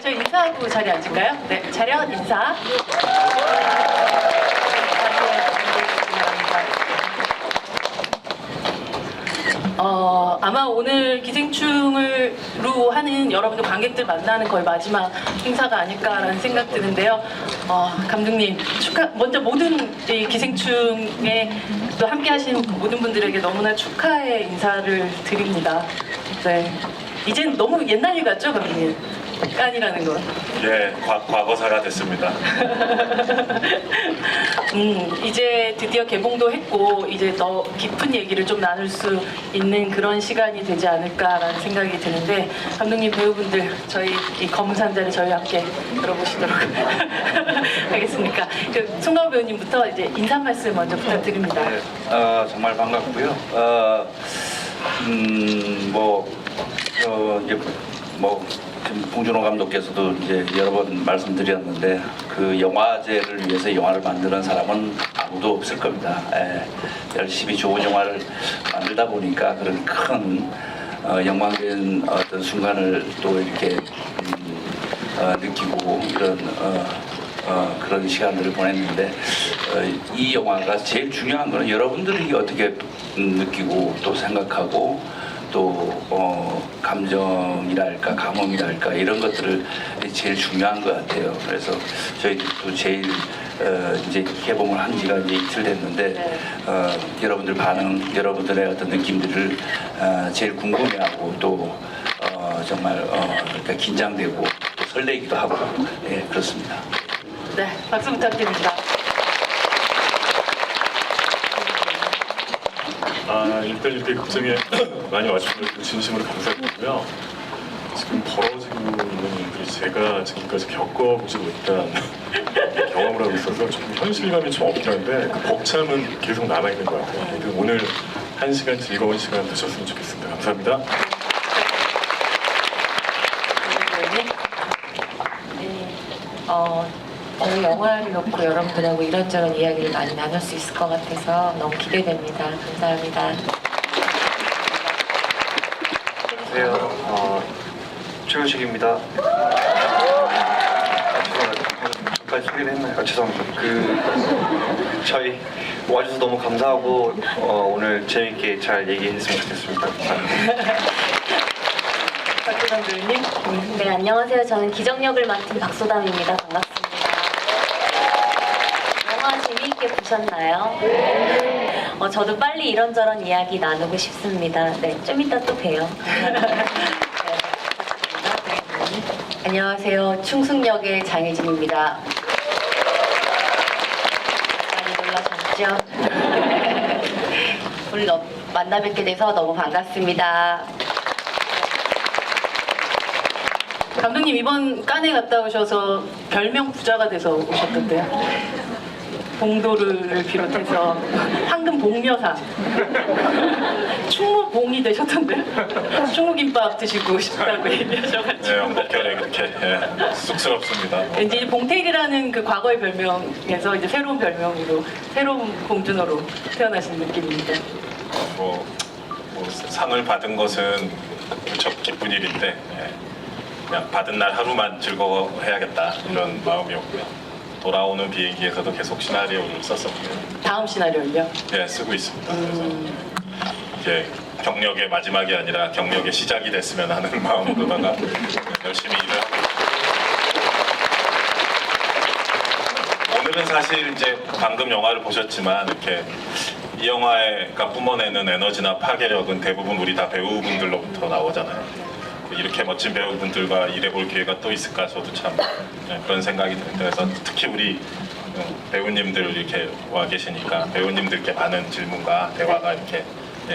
저희 인사하고 자리 앉을까요? 네, 차렷 인사. 아마 오늘 기생충으로 하는 여러분들 관객들 만나는 거의 마지막 행사가 아닐까라는 생각 드는데요. 감독님 먼저 모든 이 기생충에 또 함께 하시는 모든 분들에게 너무나 축하의 인사를 드립니다. 네, 이젠 너무 옛날 일 같죠, 감독님? 깐이라는 건. 예, 과거사가 됐습니다. 이제 드디어 개봉도 했고 이제 더 깊은 얘기를 좀 나눌 수 있는 그런 시간이 되지 않을까라는 생각이 드는데, 감독님, 배우분들 저희 이 검은 상자를 저희와 함께 들어보시도록 하겠습니까? 송강호 배우님부터 이제 인사 말씀 먼저 부탁드립니다. 네, 정말 반갑고요. 지금 봉준호 감독께서도 이제 여러 번 말씀드렸는데, 그 영화제를 위해서 영화를 만드는 사람은 아무도 없을 겁니다. 열심히 좋은 영화를 만들다 보니까 그런 큰 영광된 어떤 순간을 또 이렇게 느끼고 이런 그런 시간들을 보냈는데, 이 영화가 제일 중요한 거는 여러분들이 어떻게 느끼고 또 생각하고 또 감정이랄까 감흥이랄까 이런 것들을 제일 중요한 것 같아요. 그래서 저희도 제일 이제 개봉을 한 지가 이제 이틀 됐는데, 여러분들 반응, 여러분들의 어떤 느낌들을 제일 궁금해하고 또 정말 그러니까 긴장되고 또 설레기도 하고, 예, 그렇습니다. 네, 박수 부탁드립니다. 일단 이렇게 극장에 많이 와주셔서 진심으로 감사드리고요. 지금 벌어지고 있는 일들이 제가 지금까지 겪어보지 못한 경험을 하고 있어서 좀 현실감이 좀 없긴 한데, 그 벅참은 계속 남아있는 것 같아요. 하여튼 오늘 한 시간 즐거운 시간 되셨으면 좋겠습니다. 감사합니다. 저희 영화를 놓고 여러분들하고 이런저런 이야기를 많이 나눌 수 있을 것 같아서 너무 기대됩니다. 감사합니다. 안녕하세요. 최우식입니다. 죄송합니다. 저까지 소개를 했나요? 죄송합니다. 저희 와주셔서 너무 감사하고 오늘 재밌게 잘 얘기했으면 좋겠습니다. 감사합니다. 박소담 배우님. 네, 안녕하세요. 저는 기정역을 맡은 박소담입니다. 반갑습니다. 영화 재미있게 보셨나요? 저도 빨리 이런저런 이야기 나누고 싶습니다. 네, 좀 이따 또 봬요. 안녕하세요. 충승역의 장혜진입니다. 많이 놀라셨죠? 오늘 만나 뵙게 돼서 너무 반갑습니다. 감독님, 이번 깐에 갔다 오셔서 별명 부자가 돼서 오셨던데요. 봉도르를 비롯해서 황금 복려상, 충무봉이 되셨던데, 충무김밥 드시고 싶다고 얘기하셔가지고. 네, 먹결에 그렇게 쑥스럽습니다. 이제 봉태일이라는 그 과거의 별명에서 이제 새로운 별명으로, 새로운 봉준호로 태어나신 느낌입니다. 뭐 상을 받은 것은 무척 기쁜 일인데, 그냥 받은 날 하루만 즐거워해야겠다 이런 마음이었고요. 돌아오는 비행기에서도 계속 시나리오를 썼었고요. 다음 시나리오요? 네, 쓰고 있습니다. 그래서 이제 경력의 마지막이 아니라 경력의 시작이 됐으면 하는 마음으로다가 열심히 일을 하고 있습니다. 오늘은 사실 이제 방금 영화를 보셨지만 이렇게 이 영화가 뿜어내는 에너지나 파괴력은 대부분 우리 다 배우분들로부터 나오잖아요. 이렇게 멋진 배우분들과 일해볼 기회가 또 있을까 저도 참 그런 생각이 드는데, 그래서 특히 우리 배우님들 이렇게 와 계시니까 배우님들께 많은 질문과 대화가 이렇게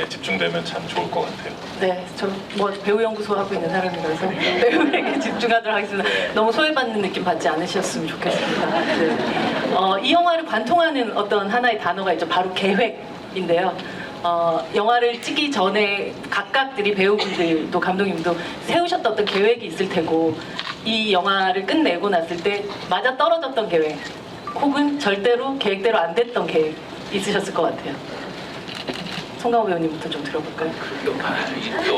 집중되면 참 좋을 것 같아요. 네, 저 뭐 배우 연구소 하고 있는 사람이라서 배우에게 집중하도록 하겠습니다. 너무 소외받는 느낌 받지 않으셨으면 좋겠습니다. 네. 이 영화를 관통하는 어떤 하나의 단어가 있죠. 바로 계획인데요. 영화를 찍기 전에 각각들이 배우분들도 감독님도 세우셨던 어떤 계획이 있을 테고, 이 영화를 끝내고 났을 때 맞아 떨어졌던 계획 혹은 절대로 계획대로 안 됐던 계획 있으셨을 것 같아요. 송강호 배우님부터 좀 들어볼까요?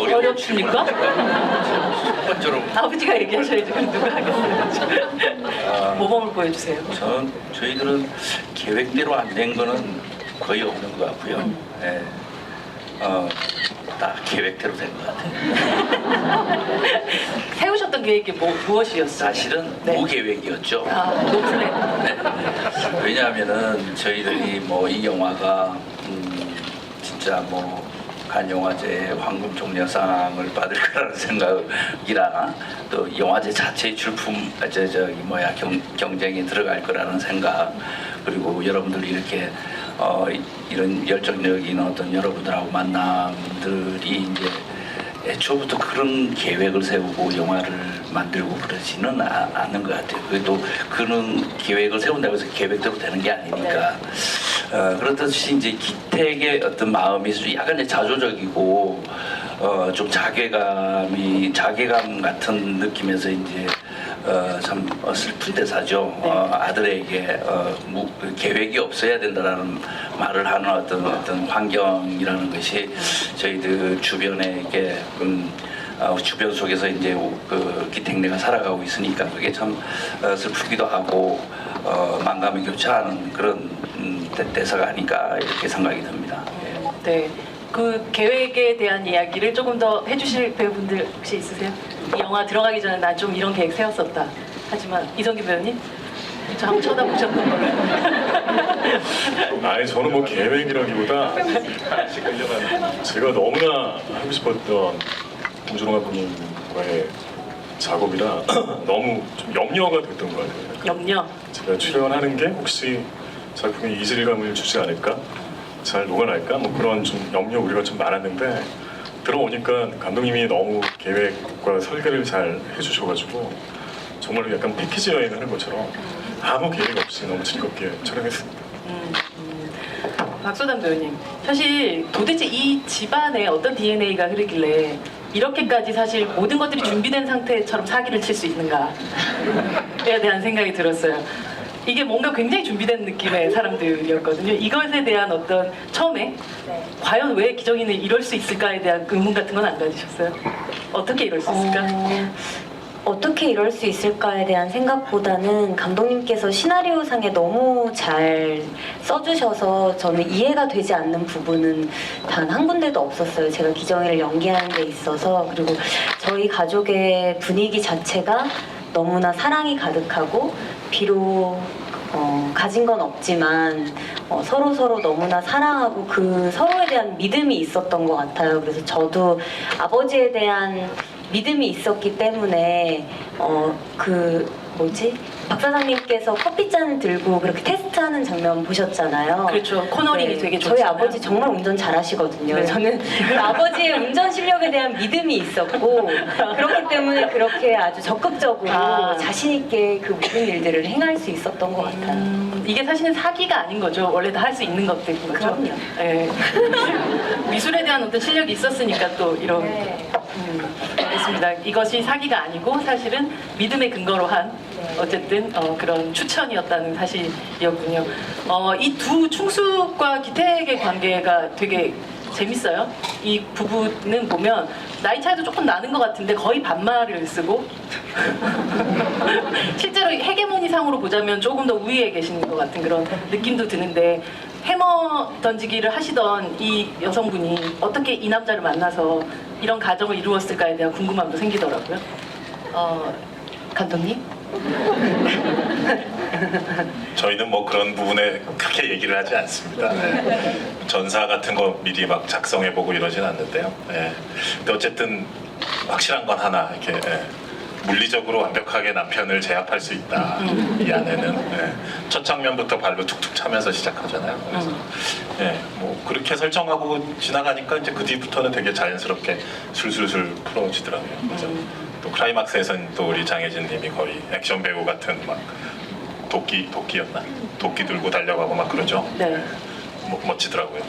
이게 어렵습니까? 첫 번째로 아버지가 얘기하셔야지 그럼 누가 하겠어요? 모범을 보여주세요. 저희들은 계획대로 안 된 거는 거의 없는 것 같고요. 예. 다 계획대로 된 것 같아요. 세우셨던 계획이 무엇이었어요? 사실은 네. 무계획이었죠. 아, 노플랜. 네. 왜냐하면은 저희들이 뭐 이 영화가 진짜 뭐 칸영화제 황금 종려상을 받을 거라는 생각이나 또 영화제 자체의 출품 경쟁에 들어갈 거라는 생각, 그리고 여러분들이 이렇게 이런 열정적인 어떤 여러분들하고 만남들이 이제 애초부터 그런 계획을 세우고 영화를 만들고 그러지는 않는 것 같아요. 그래도 그런 계획을 세운다고 해서 계획대로 되는 게 아니니까. 그렇듯이 이제 기택의 어떤 마음이 약간 이제 자조적이고 좀 자괴감 같은 느낌에서 이제 참 슬픈 대사죠. 아들에게 계획이 없어야 된다라는 말을 하는 어떤 환경이라는 것이 저희들 주변에 이게 주변 속에서 이제 그 기택내가 살아가고 있으니까 그게 참 슬프기도 하고 만감이 교차하는 그런 대사가 아닐까 이렇게 생각이 듭니다. 네. 그 계획에 대한 이야기를 조금 더 해주실 배우분들 혹시 있으세요? 이 영화 들어가기 전에 나 좀 이런 계획 세웠었다. 하지만 이성기 배우님? 저 한번 쳐다보셨던 걸로. 아니 저는 뭐 계획이라기보다 제가 너무나 하고 싶었던 봉준호 감독님과의 작업이라 너무 좀 염려가 됐던 것 같아요. 염려. 제가 출연하는 게 혹시 작품에 이질감을 주지 않을까? 잘 녹아날까? 뭐 그런 좀 염려 우려가 좀 많았는데 들어오니까 감독님이 너무 계획과 설계를 잘 해주셔가지고 정말 약간 패키지 여행을 하는 것처럼 아무 계획 없이 너무 즐겁게 촬영했습니다. 박소담 배우님, 사실 도대체 이 집안에 어떤 DNA가 흐르길래 이렇게까지 사실 모든 것들이 준비된 상태처럼 사기를 칠 수 있는가에 대한 생각이 들었어요. 이게 뭔가 굉장히 준비된 느낌의 사람들이었거든요. 이것에 대한 어떤 처음에 과연 왜 기정이는 이럴 수 있을까에 대한 의문 같은 건 안 가지셨어요? 어떻게 이럴 수 있을까? 어떻게 이럴 수 있을까에 대한 생각보다는 감독님께서 시나리오상에 너무 잘 써주셔서 저는 이해가 되지 않는 부분은 단 한 군데도 없었어요. 제가 기정이를 연기하는 데 있어서. 그리고 저희 가족의 분위기 자체가 너무나 사랑이 가득하고 비록 가진 건 없지만 서로 너무나 사랑하고 그 서로에 대한 믿음이 있었던 것 같아요. 그래서 저도 아버지에 대한 믿음이 있었기 때문에 박 사장님께서 커피잔을 들고 그렇게 테스트하는 장면 보셨잖아요. 그렇죠. 코너링이 되게 저희 좋잖아요. 아버지 정말 운전 잘하시거든요. 네. 저는 그 아버지의 운전 실력에 대한 믿음이 있었고 그렇기 때문에 그렇게 아주 적극적으로 자신 있게 그 모든 일들을 행할 수 있었던 것 같아요. 이게 사실은 사기가 아닌 거죠. 원래 다 할 수 있는 것들인 거죠. 그럼요. 네. 미술에 대한 어떤 실력이 있었으니까 또 이런. 알겠습니다. 이것이 사기가 아니고 사실은 믿음의 근거로 한 어쨌든 그런 추천이었다는 사실이었군요. 이 두 충숙과 기택의 관계가 되게 재밌어요. 이 부부는 보면 나이 차이도 조금 나는 것 같은데 거의 반말을 쓰고 실제로 헤게모니상으로 보자면 조금 더 우위에 계시는 것 같은 그런 느낌도 드는데 해머 던지기를 하시던 이 여성분이 어떻게 이 남자를 만나서 이런 가정을 이루었을까에 대한 궁금함도 생기더라고요. 감독님? 저희는 뭐 그런 부분에 크게 얘기를 하지 않습니다. 네. 전사 같은 거 미리 막 작성해보고 이러진 않는데요. 네. 근데 어쨌든 확실한 건 하나, 이렇게 물리적으로 완벽하게 남편을 제압할 수 있다. 이 아내는 첫 장면부터 발로 툭툭 차면서 시작하잖아요. 그래서 뭐 그렇게 설정하고 지나가니까 이제 그 뒤부터는 되게 자연스럽게 술술술 풀어지더라고요. 그래서 또 클라이막스에서는 또 우리 장혜진님이 거의 액션 배우 같은 막 도끼였나? 도끼 들고 달려가고 막 그러죠. 네. 멋지더라고요.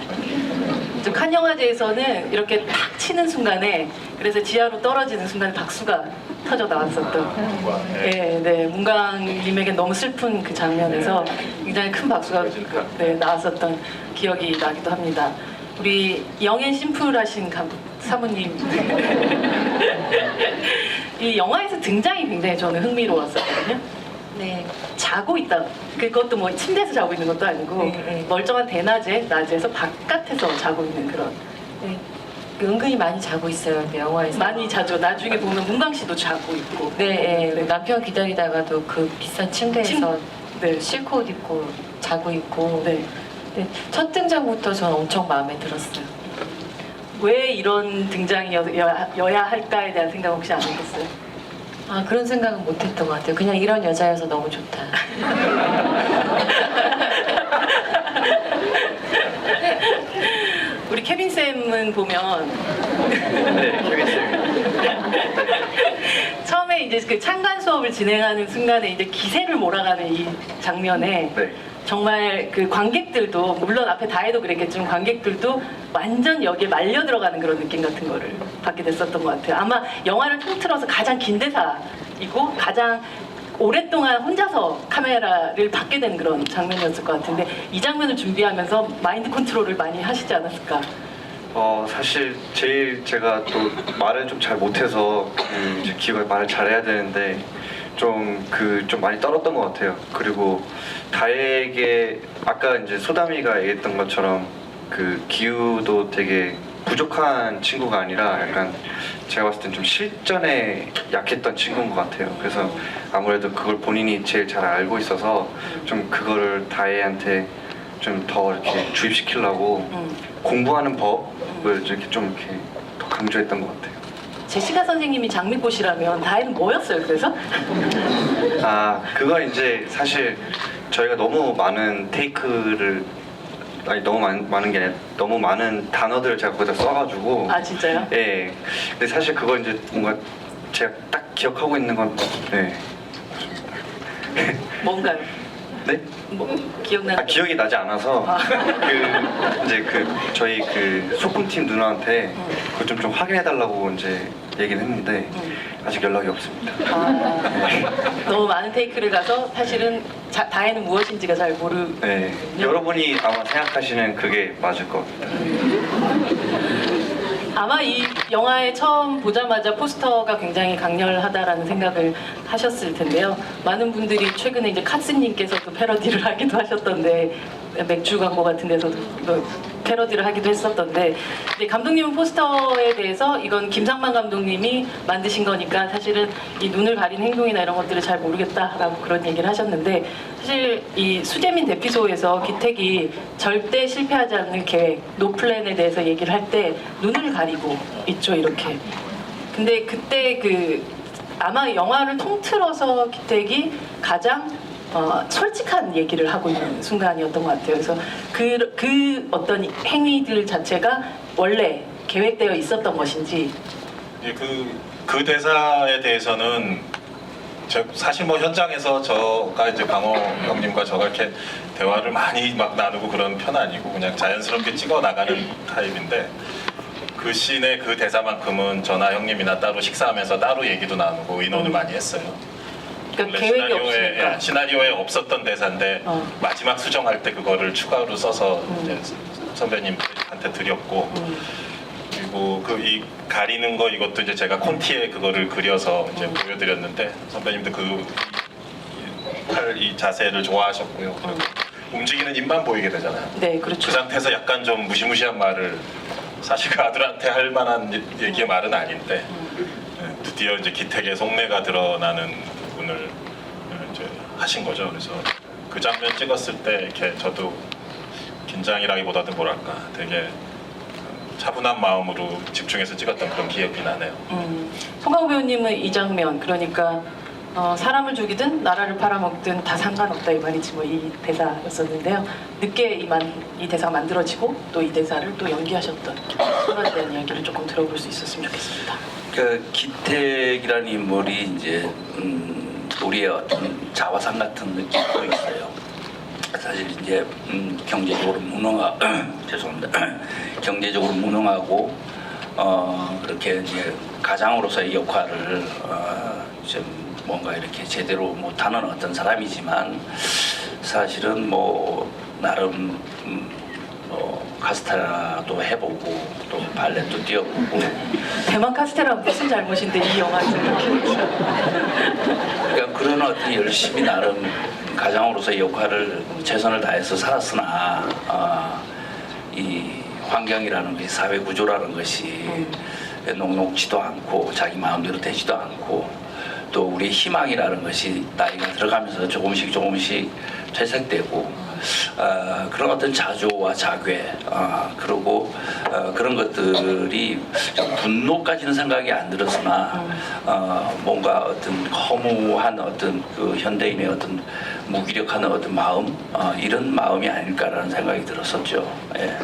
칸 영화제에서는 이렇게 탁 치는 순간에 그래서 지하로 떨어지는 순간에 박수가 터져 나왔었던 문광님에게 너무 슬픈 그 장면에서 굉장히 큰 박수가 나왔었던 기억이 나기도 합니다. 우리 영앤 심플하신 사모님. 이 영화에서 등장이 굉장히 저는 흥미로웠었거든요. 네. 자고 있다. 그것도 뭐 침대에서 자고 있는 것도 아니고 네. 멀쩡한 대낮에 낮에서 바깥에서 자고 있는 그런. 네. 은근히 많이 자고 있어요. 그 영화에서. 많이 자죠. 나중에 보면 문강 씨도 자고 있고. 네, 남편 기다리다가도 그 비싼 침대에서 네. 실크 옷 입고 자고 있고. 네. 네, 첫 등장부터 저는 엄청 마음에 들었어요. 왜 이런 등장이어야 할까에 대한 생각 혹시 안 해봤어요? 아, 그런 생각은 못했던 것 같아요. 그냥 이런 여자여서 너무 좋다. 우리 케빈 쌤은 보면 네, 케빈 쌤. 처음에 이제 그 창간 수업을 진행하는 순간에 이제 기세를 몰아가는 이 장면에 네. 정말 그 관객들도 물론 앞에 다해도 그랬겠지만 관객들도 완전 여기에 말려 들어가는 그런 느낌 같은 거를 받게 됐었던 것 같아요. 아마 영화를 통틀어서 가장 긴 대사이고 가장 오랫동안 혼자서 카메라를 받게 된 그런 장면이었을 것 같은데 이 장면을 준비하면서 마인드 컨트롤을 많이 하시지 않았을까? 사실 제일 제가 또 말을 좀 잘 못해서 이제 기억을 말을 잘해야 되는데 좀 많이 떨었던 것 같아요. 그리고 다혜에게 아까 이제 소담이가 얘기했던 것처럼 그 기우도 되게 부족한 친구가 아니라 약간 제가 봤을 땐 좀 실전에 약했던 친구인 것 같아요. 그래서 아무래도 그걸 본인이 제일 잘 알고 있어서 좀 그거를 다혜한테 좀 더 이렇게 주입시키려고 공부하는 법을 이렇게 좀 이렇게 더 강조했던 것 같아요. 제시카 선생님이 장미꽃이라면 다혜는 뭐였어요? 그래서? 그건 이제 사실 저희가 너무 많은 테이크를 너무 많은 게 아니라 너무 많은 단어들을 제가 거기다 써가지고 아 진짜요? 예. 근데 사실 그거 이제 뭔가 제가 딱 기억하고 있는 건 네. 뭔가요? 네? 뭐 기억나는? 기억이 나지 않아서 이제 저희 소품팀 누나한테 그거 좀 확인해 달라고 이제 얘기는 했는데 아직 연락이 없습니다. 너무 많은 테이크를 가서 사실은 다혜는 무엇인지가 잘 네. 여러분이 아마 생각하시는 그게 맞을 것 같아요. 아마 이 영화에 처음 보자마자 포스터가 굉장히 강렬하다라는 생각을 하셨을 텐데요. 많은 분들이 최근에 이제 카스님께서도 패러디를 하기도 하셨던데 맥주 광고 같은 데서도 패러디를 하기도 했었던데 근데 감독님은 포스터에 대해서 이건 김상만 감독님이 만드신 거니까 사실은 이 눈을 가린 행동이나 이런 것들을 잘 모르겠다라고 그런 얘기를 하셨는데 사실 이 수재민 대피소에서 기택이 절대 실패하지 않는 계획 노플랜에 대해서 얘기를 할 때 눈을 가리고 있죠 이렇게. 근데 그때 아마 영화를 통틀어서 기택이 가장 솔직한 얘기를 하고 있는 순간이었던 것 같아요. 그래서 그 어떤 행위들 자체가 원래 계획되어 있었던 것인지. 그 대사에 대해서는 사실 뭐 현장에서 저가 이제 강호 형님과 저가 이렇게 대화를 많이 막 나누고 그런 편 아니고 그냥 자연스럽게 찍어 나가는 타입인데 그 씬의 그 대사만큼은 저나 형님이나 따로 식사하면서 따로 얘기도 나누고 의논을 많이 했어요. 그러니까 원래 계획이 없으니까. 시나리오에 없었던 대사인데 마지막 수정할 때 그거를 추가로 써서 이제 선배님한테 드렸고 그리고 이 가리는 거 이것도 이제 제가 콘티에 그거를 그려서 이제 보여드렸는데 선배님도 이 자세를 좋아하셨고요. 그리고 움직이는 입만 보이게 되잖아요. 네, 그렇죠. 그 상태에서 약간 좀 무시무시한 말을 사실 그 아들한테 할 만한 얘기의 말은 아닌데 드디어 이제 기택의 속내가 드러나는 부분을 이제 하신 거죠. 그래서 그 장면 찍었을 때 이렇게 저도 긴장이라기보다도 뭐랄까 되게 차분한 마음으로 집중해서 찍었던 그런 기억이 나네요. 송강호 배우님은 이 장면 그러니까 사람을 죽이든 나라를 팔아먹든 다 상관없다 이 말이지 뭐 이 대사였었는데요. 늦게 이 대사가 만들어지고 또 이 대사를 또 연기하셨던 소감에 대한 이야기를 조금 들어볼 수 있었으면 좋겠습니다. 기택이라는 인물이 이제 우리의 어떤 자화상 같은 느낌도 있어요. 사실 이제 경제적으로 죄송합니다. 경제적으로 무능하고 그렇게 이제 가장으로서의 역할을 좀 뭔가 이렇게 제대로 못하는 어떤 사람이지만 사실은 뭐 나름 카스테라도 해보고 또 발레도 뛰어보고 대만 카스테라 무슨 잘못인데 이 영화에서 이렇게 그러니까 그런 어떤 열심히 나름 가장으로서의 역할을 최선을 다해서 살았으나 이 환경이라는 것이 사회 구조라는 것이 녹록지도 않고 자기 마음대로 되지도 않고 또 우리 희망이라는 것이 나이가 들어가면서 조금씩 퇴색되고 그런 어떤 자조와 자괴 그리고 그런 것들이 좀 분노까지는 생각이 안 들었으나 뭔가 어떤 허무한 어떤 그 현대인의 어떤 무기력한 어떤 마음 이런 마음이 아닐까라는 생각이 들었었죠. 예.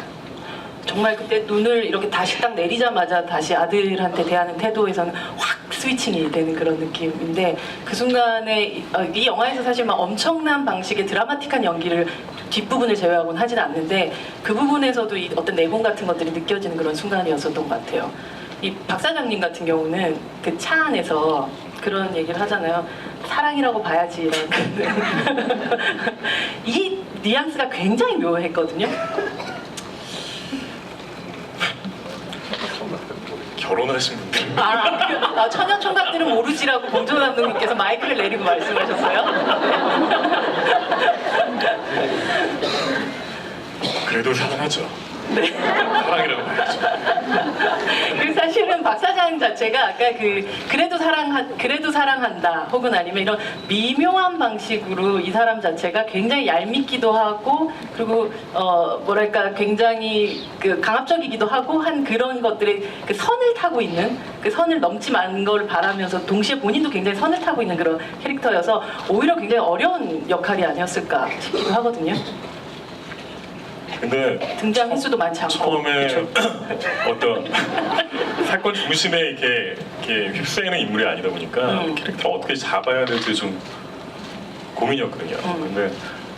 정말 그때 눈을 이렇게 다시 딱 내리자마자 다시 아들한테 대하는 태도에서는 확 스위칭이 되는 그런 느낌인데 그 순간에 이 영화에서 사실 막 엄청난 방식의 드라마틱한 연기를 뒷부분을 제외하고는 하진 않는데 그 부분에서도 이 어떤 내공 같은 것들이 느껴지는 그런 순간이었었던 것 같아요. 이 박 사장님 같은 경우는 그 차 안에서 그런 얘기를 하잖아요. 사랑이라고 봐야지라는 이 뉘앙스가 굉장히 묘했거든요. 결혼하신 분들 천연 총각들은 모르지라고 봉조 감독님께서 마이크를 내리고 말씀하셨어요. 그래도 사랑하죠. 네. 사랑이라고 봐야죠. 그리고 사실은 박 사장 자체가 아까 그래도 사랑한다 혹은 아니면 이런 미묘한 방식으로 이 사람 자체가 굉장히 얄밉기도 하고 그리고 뭐랄까 굉장히 그 강압적이기도 하고 한 그런 것들의 그 선을 타고 있는 그 선을 넘지 않은 걸 바라면서 동시에 본인도 굉장히 선을 타고 있는 그런 캐릭터여서 오히려 굉장히 어려운 역할이 아니었을까 싶기도 하거든요. 근데 등장 횟수도 많지 않고 처음에 그쵸? 어떤 사건 중심에 이렇게 휩싸이는 인물이 아니다 보니까 캐릭터를 어떻게 잡아야 될지 좀 고민이었거든요. 근데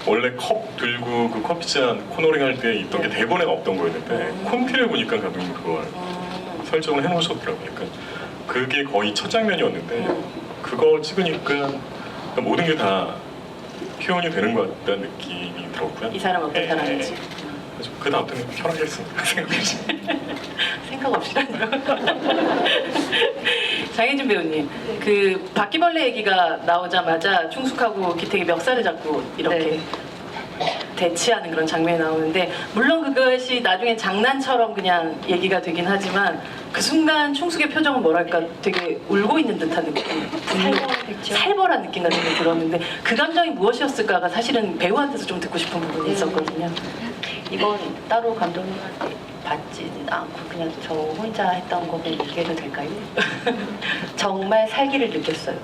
원래 컵 들고 그 커피잔 코너링 할 때 있던 게 대본에 없던 거였는데 콘티를 보니까 감독님 그걸 설정을 해놓으셨더라고요. 그러니까 그게 거의 첫 장면이었는데 그걸 찍으니까 모든 게 다 표현이 되는 것 같다는 느낌이 들었고요. 이 사람 어떤 예, 사람인지. 그래서 그 다음부터는 편하게 했습니다. 생각이지. 생각 없이라뇨. 장혜진 배우님, 그 바퀴벌레 얘기가 나오자마자 충숙하고 기택이 멱살을 잡고 이렇게 대치하는 그런 장면이 나오는데 물론 그것이 나중엔 장난처럼 그냥 얘기가 되긴 하지만 그 순간 충숙의 표정은 뭐랄까 되게 울고 있는 듯한 느낌, 살벌한 느낌 같은 게 들었는데 그 감정이 무엇이었을까가 사실은 배우한테서 좀 듣고 싶은 부분이 있었거든요. 이건 따로 감독님한테 받지는 않고 그냥 저 혼자 했던 거면 얘기해도 될까요? 정말 살기를 느꼈어요.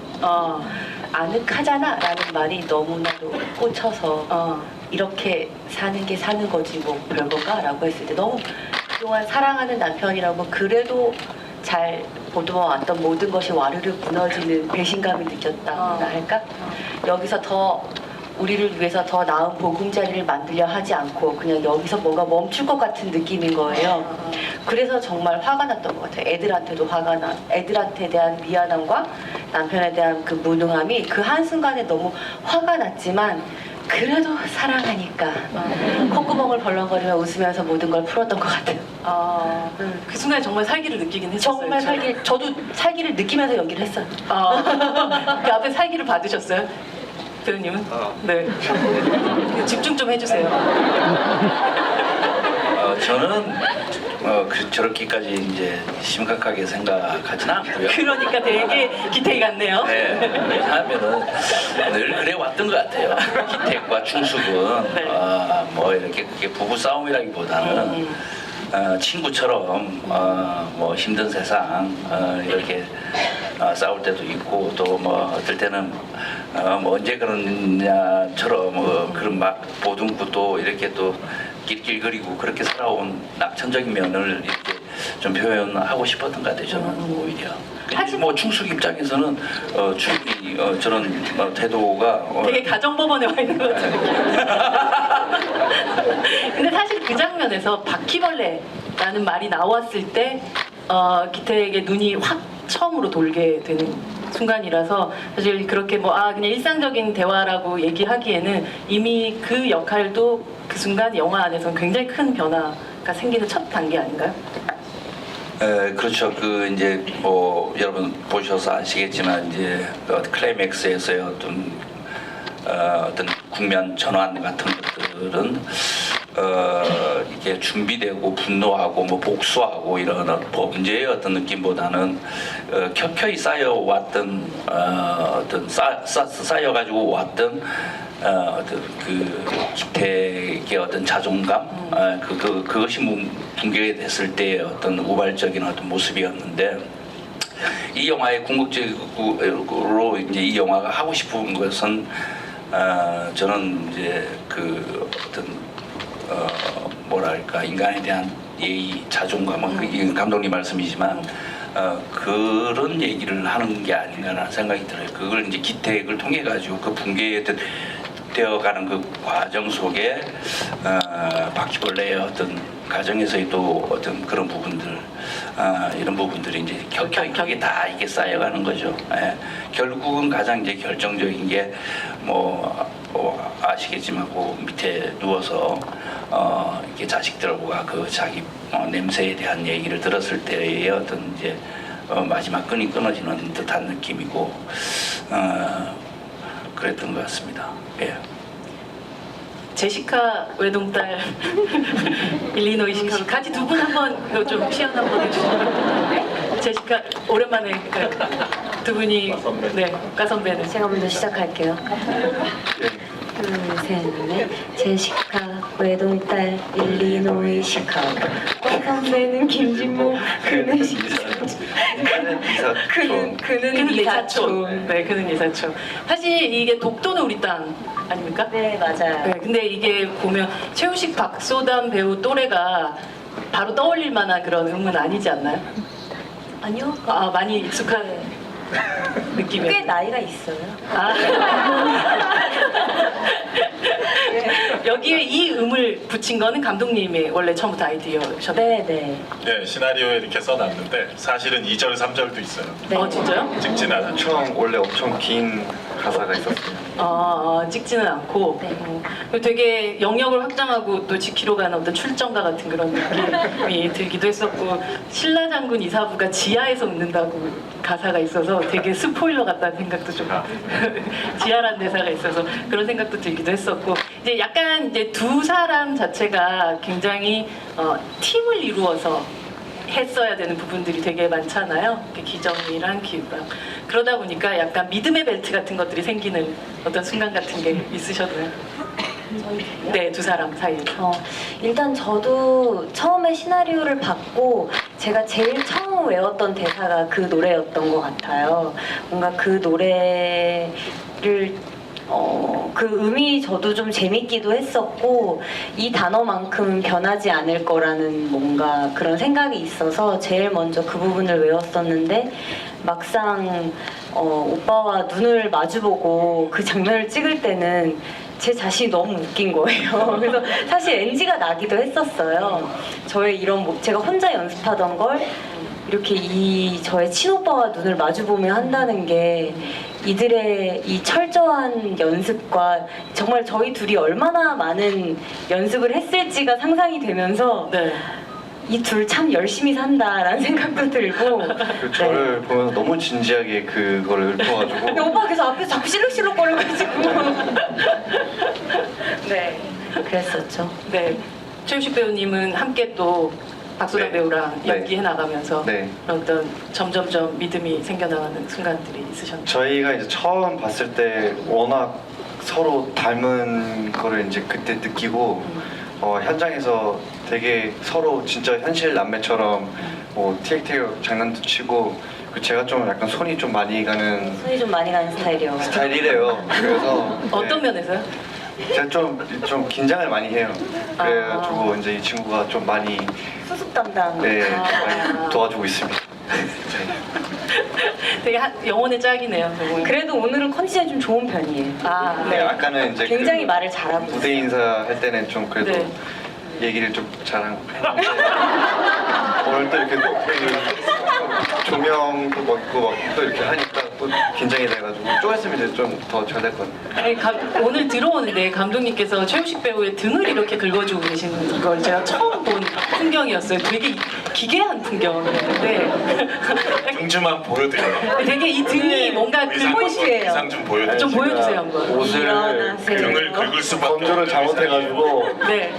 아늑하잖아 라는 말이 너무나도 꽂혀서 이렇게 사는 게 사는 거지 뭐 별건가? 라고 했을 때 너무 그동안 사랑하는 남편이라고 그래도 잘 보도왔던 모든 것이 와르르 무너지는 배신감이 느꼈다나 할까? 여기서 더 우리를 위해서 더 나은 보금자리를 만들려 하지 않고 그냥 여기서 뭔가 멈출 것 같은 느낌인 거예요. 그래서 정말 화가 났던 것 같아요. 애들한테도 애들한테 대한 미안함과 남편에 대한 그 무능함이 그 한순간에 너무 화가 났지만 그래도 사랑하니까 콧구멍을 벌렁거리며 웃으면서 모든 걸 풀었던 것 같아요. 그 순간에 정말 살기를 느끼긴 했었어요. 정말 저도 살기를 느끼면서 연기를 했어요. 그 앞에 살기를 받으셨어요? 배우님은? 네. 집중 좀 해주세요. 저는 저렇게까지 이제 심각하게 생각하지는 않고요. 그러니까 되게 기태기 같네요. 네, 왜냐하면은 늘 그래 왔던 것 같아요. 기택과 충숙은 네. 뭐 이렇게 그게 부부 싸움이라기보다는 친구처럼 뭐 힘든 세상 이렇게 싸울 때도 있고 또 뭐 어떨 때는 뭐 언제 그러냐처럼 그런 막 보듬고 또 이렇게 또 낄낄거리고 그렇게 살아온 낙천적인 면을 이렇게 좀 표현하고 싶었던 것 같아요. 저는 오히려. 하지만- 뭐 충숙 입장에서는 충분히 저런 태도가 되게 가정법원에 와 있는 것 같은 느낌. 근데 사실 그 장면에서 바퀴벌레라는 말이 나왔을 때 기태에게 눈이 확 처음으로 돌게 되는 순간이라서 사실 그렇게 그냥 일상적인 대화라고 얘기하기에는 이미 그 역할도 그 순간 영화 안에서는 굉장히 큰 변화가 생기는 첫 단계 아닌가요? 그렇죠. 그 이제 뭐 여러분 보셔서 아시겠지만 이제 클라이맥스에서의 어떤 국면 전환 같은 것들은 이게 준비되고 분노하고 뭐 복수하고 이런 범죄의 어떤 느낌보다는 켜켜이 쌓여왔던 어떤 쌓여가지고 왔던 어떤 그 기택의 어떤 자존감 그것이 붕괴가 됐을 때의 어떤 우발적인 어떤 모습이었는데 이 영화의 궁극적으로 이제 이 영화가 하고 싶은 것은 저는 이제 그 어떤 뭐랄까 인간에 대한 예의, 자존감, 이건 감독님 말씀이지만 그런 얘기를 하는 게 아닌가라는 생각이 들어요. 그걸 이제 기택을 통해 가지고 그 붕괴되어가는 그 과정 속에 바퀴벌레의 어떤 가정에서의 또 어떤 그런 부분들 이런 부분들이 이제 격하게 다 이게 쌓여가는 거죠. 예. 결국은 가장 이제 결정적인 게 뭐 아시겠지만 그 밑에 누워서 이렇게 자식들과 그 자기 냄새에 대한 얘기를 들었을 때의 어떤 이제 마지막 끈이 끊어지는 듯한 느낌이고 그랬던 것 같습니다. 예. 제시카 외동딸 일리노이 시카고 같이 두 분 한번 좀 시연 한번 해주시죠. 제시카 오랜만에 두 분이 네 과선배는 제가 먼저 시작할게요. 둘, 셋, 넷. 제시카 외동딸 일리노이 시카고. 선배는 김진모. 그는 그는 이사촌. 네, 그는 이사촌. 사실 이게 독도는 우리 땅 아닙니까? 네, 맞아요. 네, 근데 이게 보면 최우식 박소담 배우 또래가 바로 떠올릴 만한 그런 음은 아니지 않나요? 아니요. 많이 익숙한 느낌이에요. 꽤 나이가 있어요. 여기에 이 음을 붙인 거는 감독님의 원래 처음부터 아이디어셨나요? 네, 네. 네, 시나리오에 이렇게 써놨는데 사실은 2절, 3절도 있어요. 네. 진짜요? 찍진 않았죠. 원래 엄청 긴 가사가 있었어요. 찍지는 않고 네. 그리고 되게 영역을 확장하고 또 지키러 가는 어떤 출정가 같은 그런 느낌이 들기도 했었고 신라 장군 이사부가 지하에서 웃는다고 가사가 있어서 되게 스포일러 같다는 생각도 좀 지하라는 대사가 있어서 그런 생각도 들기도 했었고 이제 약간 이제 두 사람 자체가 굉장히 팀을 이루어서 했어야 되는 부분들이 되게 많잖아요. 기정이랑 기우랑 그러다 보니까 약간 믿음의 벨트 같은 것들이 생기는 어떤 순간 같은 게 있으셨나요? 네, 두 사람 사이에서. 일단 저도 처음에 시나리오를 받고 제가 제일 처음 외웠던 대사가 그 노래였던 것 같아요. 뭔가 그 노래를 그 음이 저도 좀 재밌기도 했었고 이 단어만큼 변하지 않을 거라는 뭔가 그런 생각이 있어서 제일 먼저 그 부분을 외웠었는데 막상 오빠와 눈을 마주보고 그 장면을 찍을 때는 제 자신이 너무 웃긴 거예요. 그래서 사실 NG가 나기도 했었어요. 저의 이런 제가 혼자 연습하던 걸 이렇게 저의 친오빠와 눈을 마주보며 한다는 게 이들의 이 철저한 연습과 정말 저희 둘이 얼마나 많은 연습을 했을지가 상상이 되면서 네. 이 둘 참 열심히 산다라는 생각도 들고 저를 보면서 너무 진지하게 그거를 읊어가지고 근데 오빠가 계속 앞에서 자꾸 실룩실룩거려가지고 네 그랬었죠. 네. 최우식 배우님은 함께 또 박소담 네. 배우랑 네. 연기해 나가면서 네. 어떤 점점점 믿음이 생겨나가는 순간들이 있으셨나요? 저희가 이제 처음 봤을 때 워낙 서로 닮은 거를 이제 그때 느끼고 현장에서 되게 서로 진짜 현실 남매처럼 티격태격 장난도 치고 제가 좀 약간 손이 좀 많이 가는 손이 좀 많이 가는 스타일이요. 스타일이래요. 그래서 어떤 네. 면에서요? 제가 좀 긴장을 많이 해요. 그래가지고 이제 이 친구가 좀 많이 수습 담당. 좀 많이 도와주고 있습니다. 되게 영혼의 짝이네요. 정말. 그래도 오늘은 컨디션이 좀 좋은 편이에요. 네, 아까는 이제 굉장히 말을 잘하고 무대 인사할 때는 좀 그래도 네. 얘기를 좀 잘한 편인데 오늘 또 이렇게 그 조명도 먹고 막 또 이렇게 하니까 또 긴장이 돼가지고 좀 있으면 이제 좀 더 잘 될 것 같아요. 아니, 오늘 들어오는데 감독님께서 최우식 배우의 등을 이렇게 긁어주고 계시는 걸 제가 처음 본 풍경이었어요. 되게 기괴한 풍경이었는데 등주만 보여드려요. 되게 이 등이 뭔가 포인트예요. 의상 좀 보여드려요. 좀 보여주세요 한번. 옷을 일어나세요. 등을 긁을 수밖에 건조를 없는 잘못해가지고 네.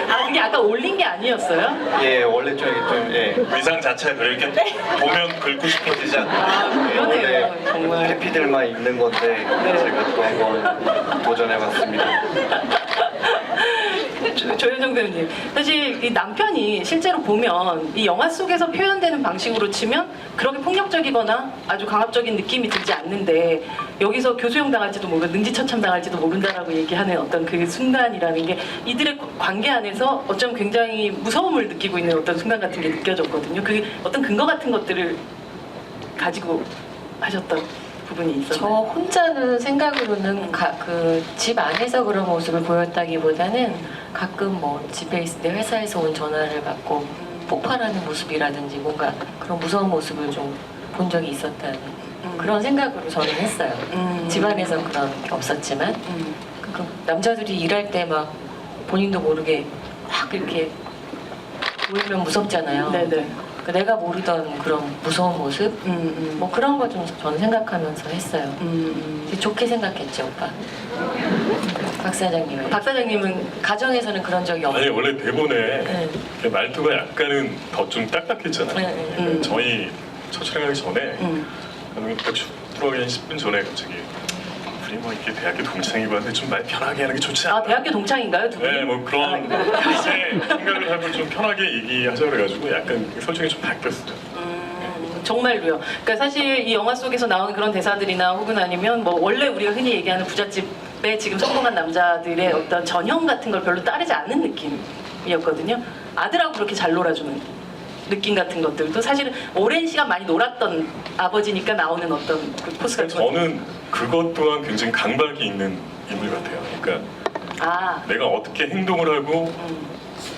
아 그게 아까 올린 게 아니었어요? 예 원래 좀 이렇게 좀 예. 의상 자체가 그렇게 보면 긁고 싶어지지 않나요? 아 그러네요 원래 정말. 해피들만 입는 건데 제가 또 한번 도전해봤습니다. 조현정 배우님, 사실 이 남편이 실제로 보면 이 영화 속에서 표현되는 방식으로 치면 그렇게 폭력적이거나 아주 강압적인 느낌이 들지 않는데 여기서 교수형 당할지도 모르고 능지처참 당할지도 모른다라고 얘기하는 어떤 그 순간이라는 게 이들의 관계 안에서 어쩌면 굉장히 무서움을 느끼고 있는 어떤 순간 같은 게 느껴졌거든요. 그게 어떤 근거 같은 것들을 가지고 하셨던 부분이 저 있었나요? 혼자는 생각으로는 그 집 안에서 그런 모습을 보였다기보다는 가끔 뭐 집에 있을 때 회사에서 온 전화를 받고 폭발하는 모습이라든지 뭔가 그런 무서운 모습을 좀 본 적이 있었다는 그런 생각으로 저는 했어요. 집안에서 그런 게 없었지만 그 남자들이 일할 때 막 본인도 모르게 확 이렇게 보이면 무섭잖아요. 네네. 그 내가 모르던 그런 무서운 모습 뭐 그런 거 좀 저는 생각하면서 했어요. 되게 좋게 생각했죠, 오빠. 박 사장님은. 박 사장님은 가정에서는 그런 적이 없어요. 아니 원래 대본에 네. 이렇게 말투가 약간은 더 좀 딱딱했잖아요. 네. 저희 첫 촬영하기 전에 음. 감독님 딱 들어가기 한 10분 전에 갑자기 우리 뭐 이렇게 대학교 동창이고 한데 좀 말 편하게 하는 게 좋지 않나? 아 대학교 동창인가요 두 분? 네, 뭐 그런 생각을 하고 좀 편하게 얘기하자 그래가지고 약간 설정이 좀 바뀌었어요. 정말로요. 그러니까 사실 이 영화 속에서 나오는 그런 대사들이나 혹은 아니면 뭐 원래 우리가 흔히 얘기하는 부잣집에 지금 성공한 남자들의 어떤 전형 같은 걸 별로 따르지 않는 느낌이었거든요. 아들하고 그렇게 잘 놀아주는 느낌 같은 것들도 사실은 오랜 시간 많이 놀았던 아버지니까 나오는 어떤 그 포스 같은 거. 저는 그것 또한 굉장히 강박이 있는 인물 같아요. 그러니까 아, 내가 어떻게 행동을 하고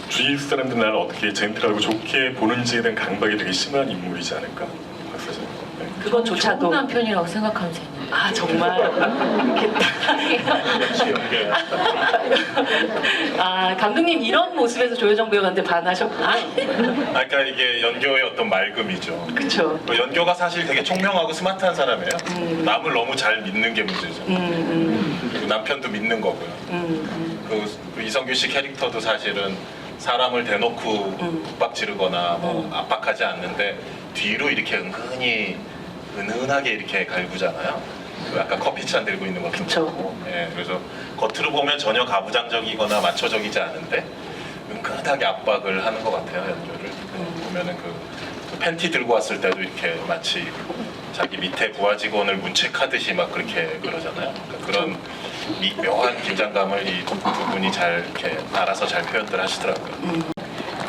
주위 사람들 나를 어떻게 젠틀하고 좋게 보는지에 대한 강박이 되게 심한 인물이지 않을까. 박 사장님. 네. 그것조차도 좋은 남편이라고 생각하면 되는. 아 정말 이렇게 딱 역시 연기가 아 감독님 이런 모습에서 조효정 배우한테 반하셨구나. 그러니까 이게 연교의 어떤 맑음이죠. 그쵸. 그 연교가 사실 되게 총명하고 스마트한 사람이에요. 남을 너무 잘 믿는 게 문제죠. 그리고 남편도 믿는 거고요. 그 이성규 씨 캐릭터도 사실은 사람을 대놓고 윽박지르거나 뭐 압박하지 않는데 뒤로 이렇게 은은하게 이렇게 갈구잖아요. 그 아까 커피잔 들고 있는 것도 그쵸. 그렇고. 예, 그래서 겉으로 보면 전혀 가부장적이거나 마초적이지 않은데 은근하게 압박을 하는 것 같아요. 연주를 보면은 그 팬티 들고 왔을 때도 이렇게 마치 자기 밑에 부하 직원을 문책하듯이 막 그렇게 그러잖아요. 그러니까 그런 묘한 긴장감을 이 두 분이 잘 이렇게 알아서 잘 표현들 하시더라고요.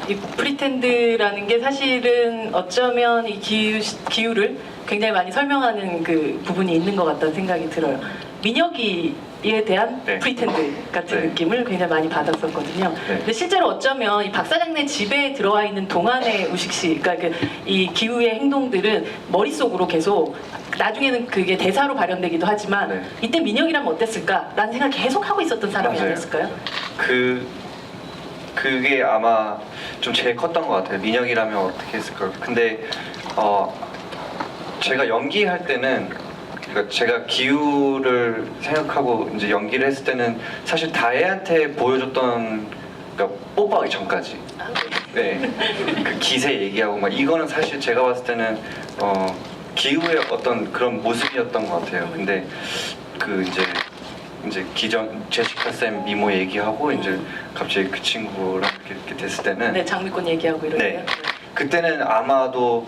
이 프리텐드라는 게 사실은 어쩌면 이 기후를 굉장히 많이 설명하는 그 부분이 있는 것 같다는 생각이 들어요. 민혁이에 대한 네. 프리텐드 같은 네. 느낌을 굉장히 많이 받았었거든요. 네. 근데 실제로 어쩌면 이 박 사장네 집에 들어와 있는 동안의 우식 씨, 그러니까 이 기후의 행동들은 머릿속으로 계속 나중에는 그게 대사로 발현되기도 하지만 네. 이때 민혁이라면 어땠을까? 라는 생각 계속 하고 있었던 사람이 맞아요. 아니었을까요? 그게 아마 좀 제일 컸던 것 같아요. 민혁이라면 어떻게 했을까. 근데 제가 연기할 때는 그러니까 제가 기우를 생각하고 이제 연기를 했을 때는 사실 다혜한테 보여줬던 그러니까 뽀뽀하기 전까지 네. 그 기세 얘기하고 막 이거는 사실 제가 봤을 때는 기우의 어떤 그런 모습이었던 것 같아요. 근데 그 이제 기존 제시카 쌤 미모 얘기하고 이제 갑자기 그 친구랑 이렇게 됐을 때는 네, 장미꽃 얘기하고 이러네요. 네. 그때는 아마도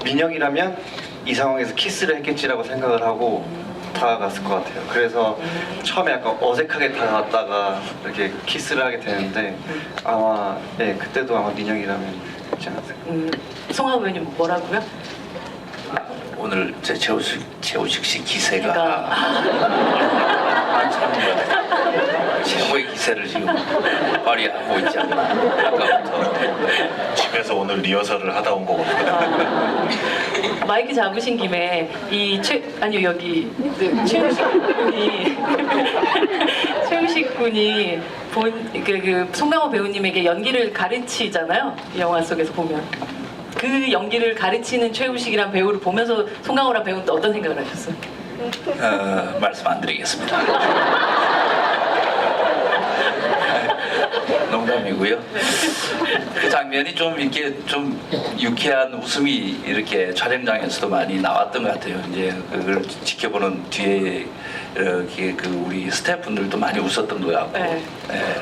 민혁이라면 이 상황에서 키스를 했겠지라고 생각을 하고 다가갔을 것 같아요. 그래서 처음에 약간 어색하게 다가갔다가 이렇게 키스를 하게 되는데 아마 네 그때도 아마 민혁이라면 있지 않았을까. 송하우 의원님 뭐라고요? 오늘 제 최우식 씨 기세가 그러니까. 최고의 기세를 지금 발휘하고 있지 않나. 아까부터. 집에서 오늘 리허설을 하다 온 거거든요. 마이크 잡으신 김에 아니요 여기 최우식 군이 최우식 군이 그 송강호 배우님에게 연기를 가르치잖아요. 이 영화 속에서 보면 그 연기를 가르치는 최우식이란 배우를 보면서 송강호란 배우는 또 어떤 생각을 하셨어요? 말씀 안 드리겠습니다. 농담이고요. 그 장면이 좀 이렇게 좀 유쾌한 웃음이 이렇게 촬영장에서도 많이 나왔던 것 같아요. 이제 그걸 지켜보는 뒤에 이렇게 그 우리 스태프분들도 많이 웃었던 것 같고, 네. 예.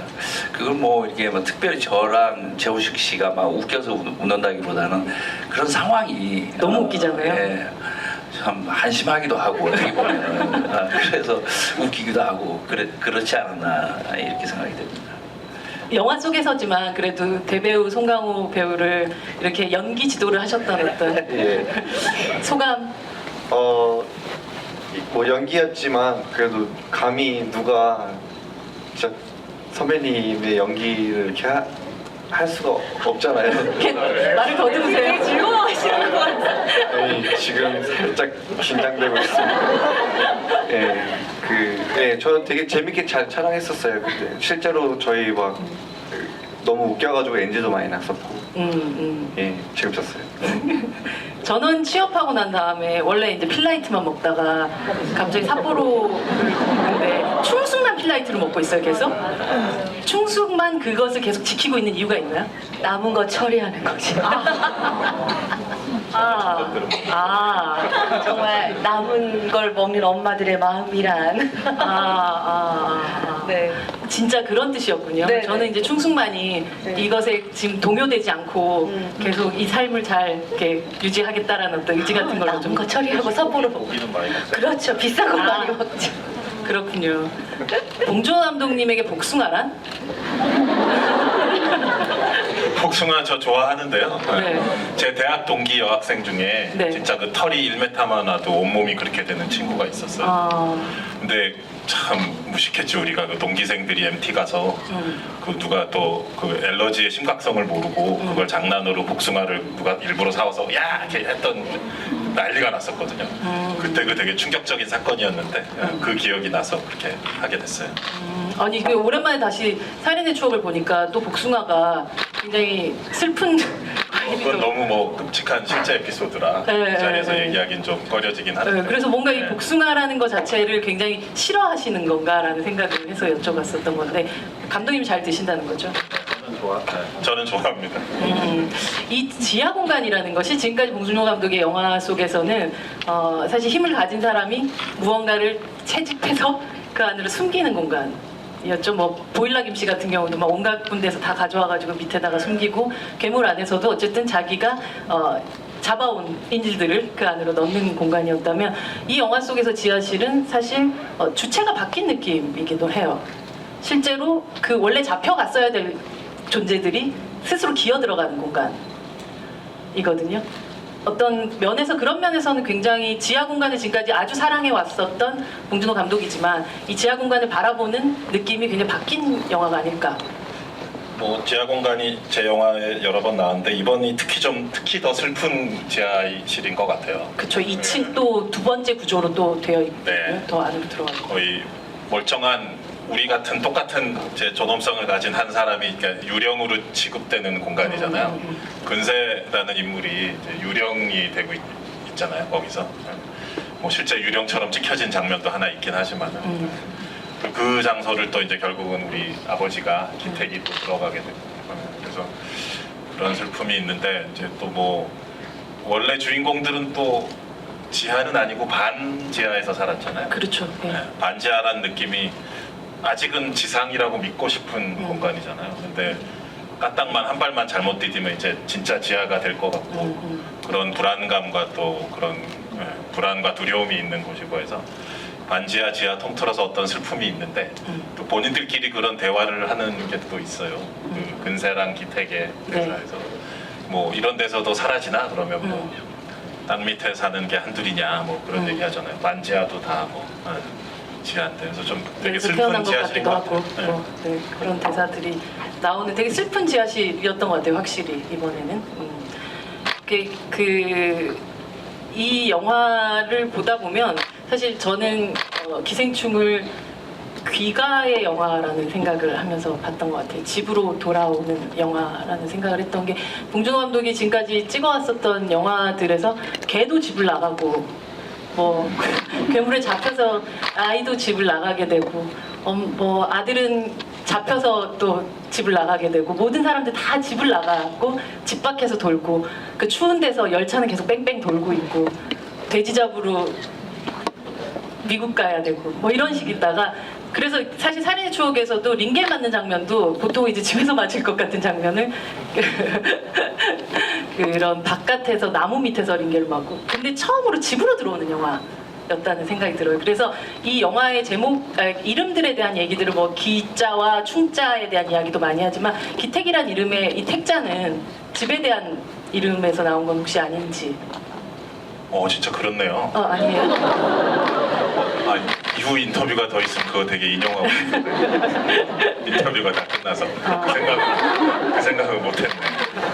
그걸 뭐 이렇게 뭐 특별히 저랑 최우식 씨가 막 웃겨서 웃는다기보다는 그런 상황이 너무 웃기잖아요. 예. 참 한심하기도 하고 어떻게 보면 그래서 웃기기도 하고 그렇지 않았나 이렇게 생각이 됩니다. 영화 속에서지만 그래도 대배우 송강호 배우를 이렇게 연기 지도를 하셨던 어떤 예. 소감. 뭐 연기였지만 그래도 감히 누가 진짜 선배님의 연기를 이렇게 할 수가 없잖아요. 이렇게 말을 더듬으세요. 즐거워하시는 것 같아요. 아니, 지금 살짝 긴장되고 있습니다. 저는 되게 재밌게 잘 촬영했었어요. 그때 실제로 저희 막 너무 웃겨가지고 NG도 많이 났었고, 재밌었어요. 저는 취업하고 난 다음에 원래 이제 필라이트만 먹다가 갑자기 삿포로를 먹는데 충숙만 필라이트를 먹고 있어요. 계속 충숙만 그것을 계속 지키고 있는 이유가 있나요? 남은 거 처리하는 거지. 정말 남은 걸 먹는 엄마들의 마음이란. 네. 진짜 그런 뜻이었군요. 네, 저는 네. 이제 충숙만이 이것에 지금 동요되지 않고 계속 이 삶을 잘 이렇게 유지하겠다라는 어떤 의지 같은 걸로 남은 좀 거 처리하고 삿포로 먹고. 고기는 많이 먹어요. 그렇죠. 비싼 거 많이 먹죠. 그렇군요. 봉준호 감독님에게 복숭아란? 복숭아 저 좋아하는데요. 네. 제 대학 동기 여학생 중에 네. 진짜 그 털이 1m만 와도 온몸이 그렇게 되는 친구가 있었어요. 근데 참 무식했지 우리가 그 동기생들이 MT 가서 그 누가 또 그 엘러지의 심각성을 모르고 그걸 장난으로 복숭아를 누가 일부러 사와서 야 이렇게 했던 난리가 났었거든요. 그때 그 되게 충격적인 사건이었는데 그 기억이 나서 그렇게 하게 됐어요. 아니 그 오랜만에 다시 살인의 추억을 보니까 또 복숭아가 굉장히 슬픈 그건 너무 뭐 끔찍한 실제 에피소드라 네, 그 자리에서 네. 얘기하기는 좀 꺼려지긴 하는데. 네, 그래서 뭔가 이 복숭아라는 것 자체를 굉장히 싫어하시는 건가라는 생각을 해서 여쭤봤었던 건데 감독님이 잘 드신다는 거죠? 저는 좋아합니다. 이 지하 공간이라는 것이 지금까지 봉준호 감독의 영화 속에서는 사실 힘을 가진 사람이 무언가를 채집해서 그 안으로 숨기는 공간이었죠. 뭐 보일러 김씨 같은 경우도 막 온갖 군데서 다 가져와가지고 밑에다가 숨기고 괴물 안에서도 어쨌든 자기가 잡아온 인질들을 그 안으로 넣는 공간이었다면 이 영화 속에서 지하실은 사실 주체가 바뀐 느낌이기도 해요. 실제로 그 원래 잡혀갔어야 될 존재들이 스스로 기어 들어가는 공간이거든요. 어떤 면에서 그런 면에서는 굉장히 지하 공간을 지금까지 아주 사랑해 왔었던 봉준호 감독이지만 이 지하 공간을 바라보는 느낌이 굉장히 바뀐 영화가 아닐까. 뭐 지하 공간이 제 영화에 여러 번 나왔는데 이번이 특히 더 슬픈 지하실인 것 같아요. 그쵸. 2층 또 두 번째 구조로 또 되어 있고요. 네. 더 안으로 들어가고. 거의 멀쩡한 우리 같은 똑같은 제 존엄성을 가진 한 사람이 그러니까 유령으로 취급되는 공간이잖아요. 근세라는 인물이 이제 유령이 되고 있잖아요. 거기서 뭐 실제 유령처럼 찍혀진 장면도 하나 있긴 하지만 그 장소를 또 이제 결국은 우리 아버지가 기택이 또 들어가게 되고 그래서 그런 슬픔이 있는데 이제 또 뭐 원래 주인공들은 또 지하는 아니고 반지하에서 살았잖아요. 그렇죠. 예. 반지하라는 느낌이 아직은 지상이라고 믿고 싶은 공간이잖아요. 근데 까딱만 한 발만 잘못 디디면 이제 진짜 지하가 될 것 같고 그런 불안감과 또 그런 불안과 두려움이 있는 곳이고 해서 반지하 지하 통틀어서 어떤 슬픔이 있는데 또 본인들끼리 그런 대화를 하는 게 또 있어요. 그 근세랑 기택의 대사에서 뭐 이런 데서도 사라지나 그러면 뭐 땅 밑에 사는 게 한둘이냐 뭐 그런 얘기 하잖아요. 만지아도 다뭐 지한데 그래서 좀 되게 그래서 슬픈 태어난 것 지하실인 같기도 것 하고 같아요. 뭐, 네, 그런 대사들이 나오는 되게 슬픈 지하실이었던 것 같아요. 확실히 이번에는 이 영화를 보다 보면 사실 저는 기생충을 귀가의 영화라는 생각을 하면서 봤던 것 같아요. 집으로 돌아오는 영화라는 생각을 했던 게 봉준호 감독이 지금까지 찍어왔었던 영화들에서 걔도 집을 나가고 뭐 괴물에 잡혀서 아이도 집을 나가게 되고 뭐 아들은 잡혀서 또 집을 나가게 되고 모든 사람들 다 집을 나가고 집 밖에서 돌고 그 추운 데서 열차는 계속 뺑뺑 돌고 있고 돼지 잡으러 미국 가야 되고 뭐 이런 식이다가 그래서 사실 살인의 추억에서도 링겔 맞는 장면도 보통 이제 집에서 맞을 것 같은 장면을 그런 바깥에서 나무 밑에서 링겔을 맞고 근데 처음으로 집으로 들어오는 영화였다는 생각이 들어요. 그래서 이 영화의 제목 이름들에 대한 얘기들을 뭐 기자와 충자에 대한 이야기도 많이 하지만 기택이란 이름의 이 택자는 집에 대한 이름에서 나온 건 혹시 아닌지. 진짜 그렇네요. 아니에요? 이후 인터뷰가 더 있으면 그거 되게 인용하고 싶은데 인터뷰가 다 끝나서 그 생각을 못했네.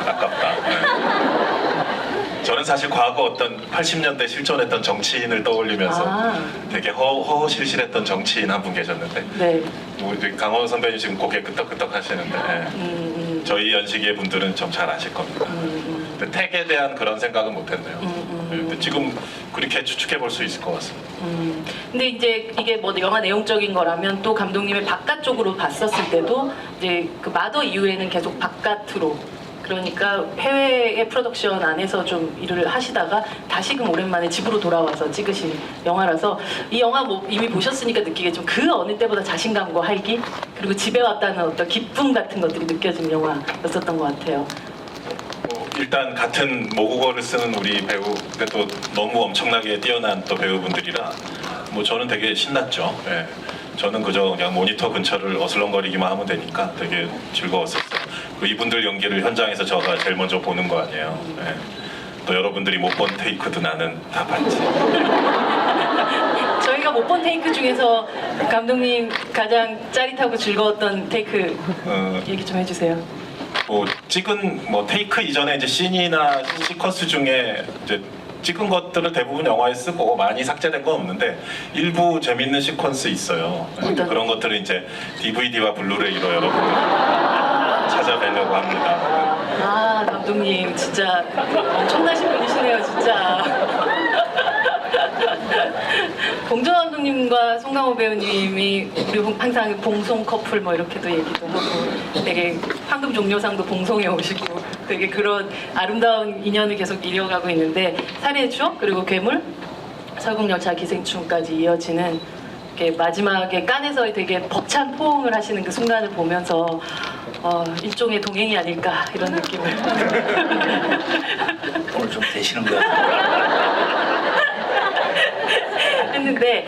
아깝다. 네. 저는 사실 과거 어떤 80년대 실존했던 정치인을 떠올리면서 되게 허허실실했던 정치인 한 분 계셨는데 네. 뭐 이제 강원 선배님 지금 고개 끄덕끄덕 하시는데 저희 연식의 분들은 좀 잘 아실 겁니다. 근데 택에 대한 그런 생각은 못했네요. 근데 지금 그렇게 추측해 볼 수 있을 것 같습니다. 근데 이제 이게 뭐 영화 내용적인 거라면 또 감독님의 바깥쪽으로 봤었을 때도 이제 그 마더 이후에는 계속 바깥으로 그러니까 해외의 프로덕션 안에서 좀 일을 하시다가 다시금 오랜만에 집으로 돌아와서 찍으신 영화라서 이 영화 뭐 이미 보셨으니까 느끼겠지만 그 어느 때보다 자신감과 활기 그리고 집에 왔다는 어떤 기쁨 같은 것들이 느껴지는 영화였었던 것 같아요. 일단 같은 모국어를 쓰는 우리 배우 근데 또 너무 엄청나게 뛰어난 또 배우분들이라 뭐 저는 되게 신났죠. 예. 저는 그저 그냥 모니터 근처를 어슬렁거리기만 하면 되니까 되게 즐거웠었어요. 그리고 이분들 연기를 현장에서 제가 제일 먼저 보는 거 아니에요. 예. 또 여러분들이 못 본 테이크도 나는 다 봤지. 저희가 못 본 테이크 중에서 감독님 가장 짜릿하고 즐거웠던 테이크 얘기 좀 해주세요. 뭐 찍은 뭐 테이크 이전에 이제 씬이나 시퀀스 중에 이제 찍은 것들을 대부분 영화에 쓰고 많이 삭제된 건 없는데 일부 재밌는 시퀀스 있어요. 그런 것들을 이제 DVD와 블루레이로 여러분들 찾아뵈려고 합니다. 감독님 진짜 엄청나신 분이시네요, 진짜. 봉준호 감독님과 송강호 배우님이 우리 항상 봉송 커플 뭐 이렇게도 얘기도 하고 되게 황금 종려상도 봉송해 오시고 되게 그런 아름다운 인연을 계속 이어가고 있는데 살인의 추억 그리고 괴물 설국열차 기생충까지 이어지는 이렇게 마지막에 깐에서 되게 벅찬 포옹을 하시는 그 순간을 보면서 일종의 동행이 아닐까 이런 느낌을 오늘 좀 되시는 것 같아요. 했는데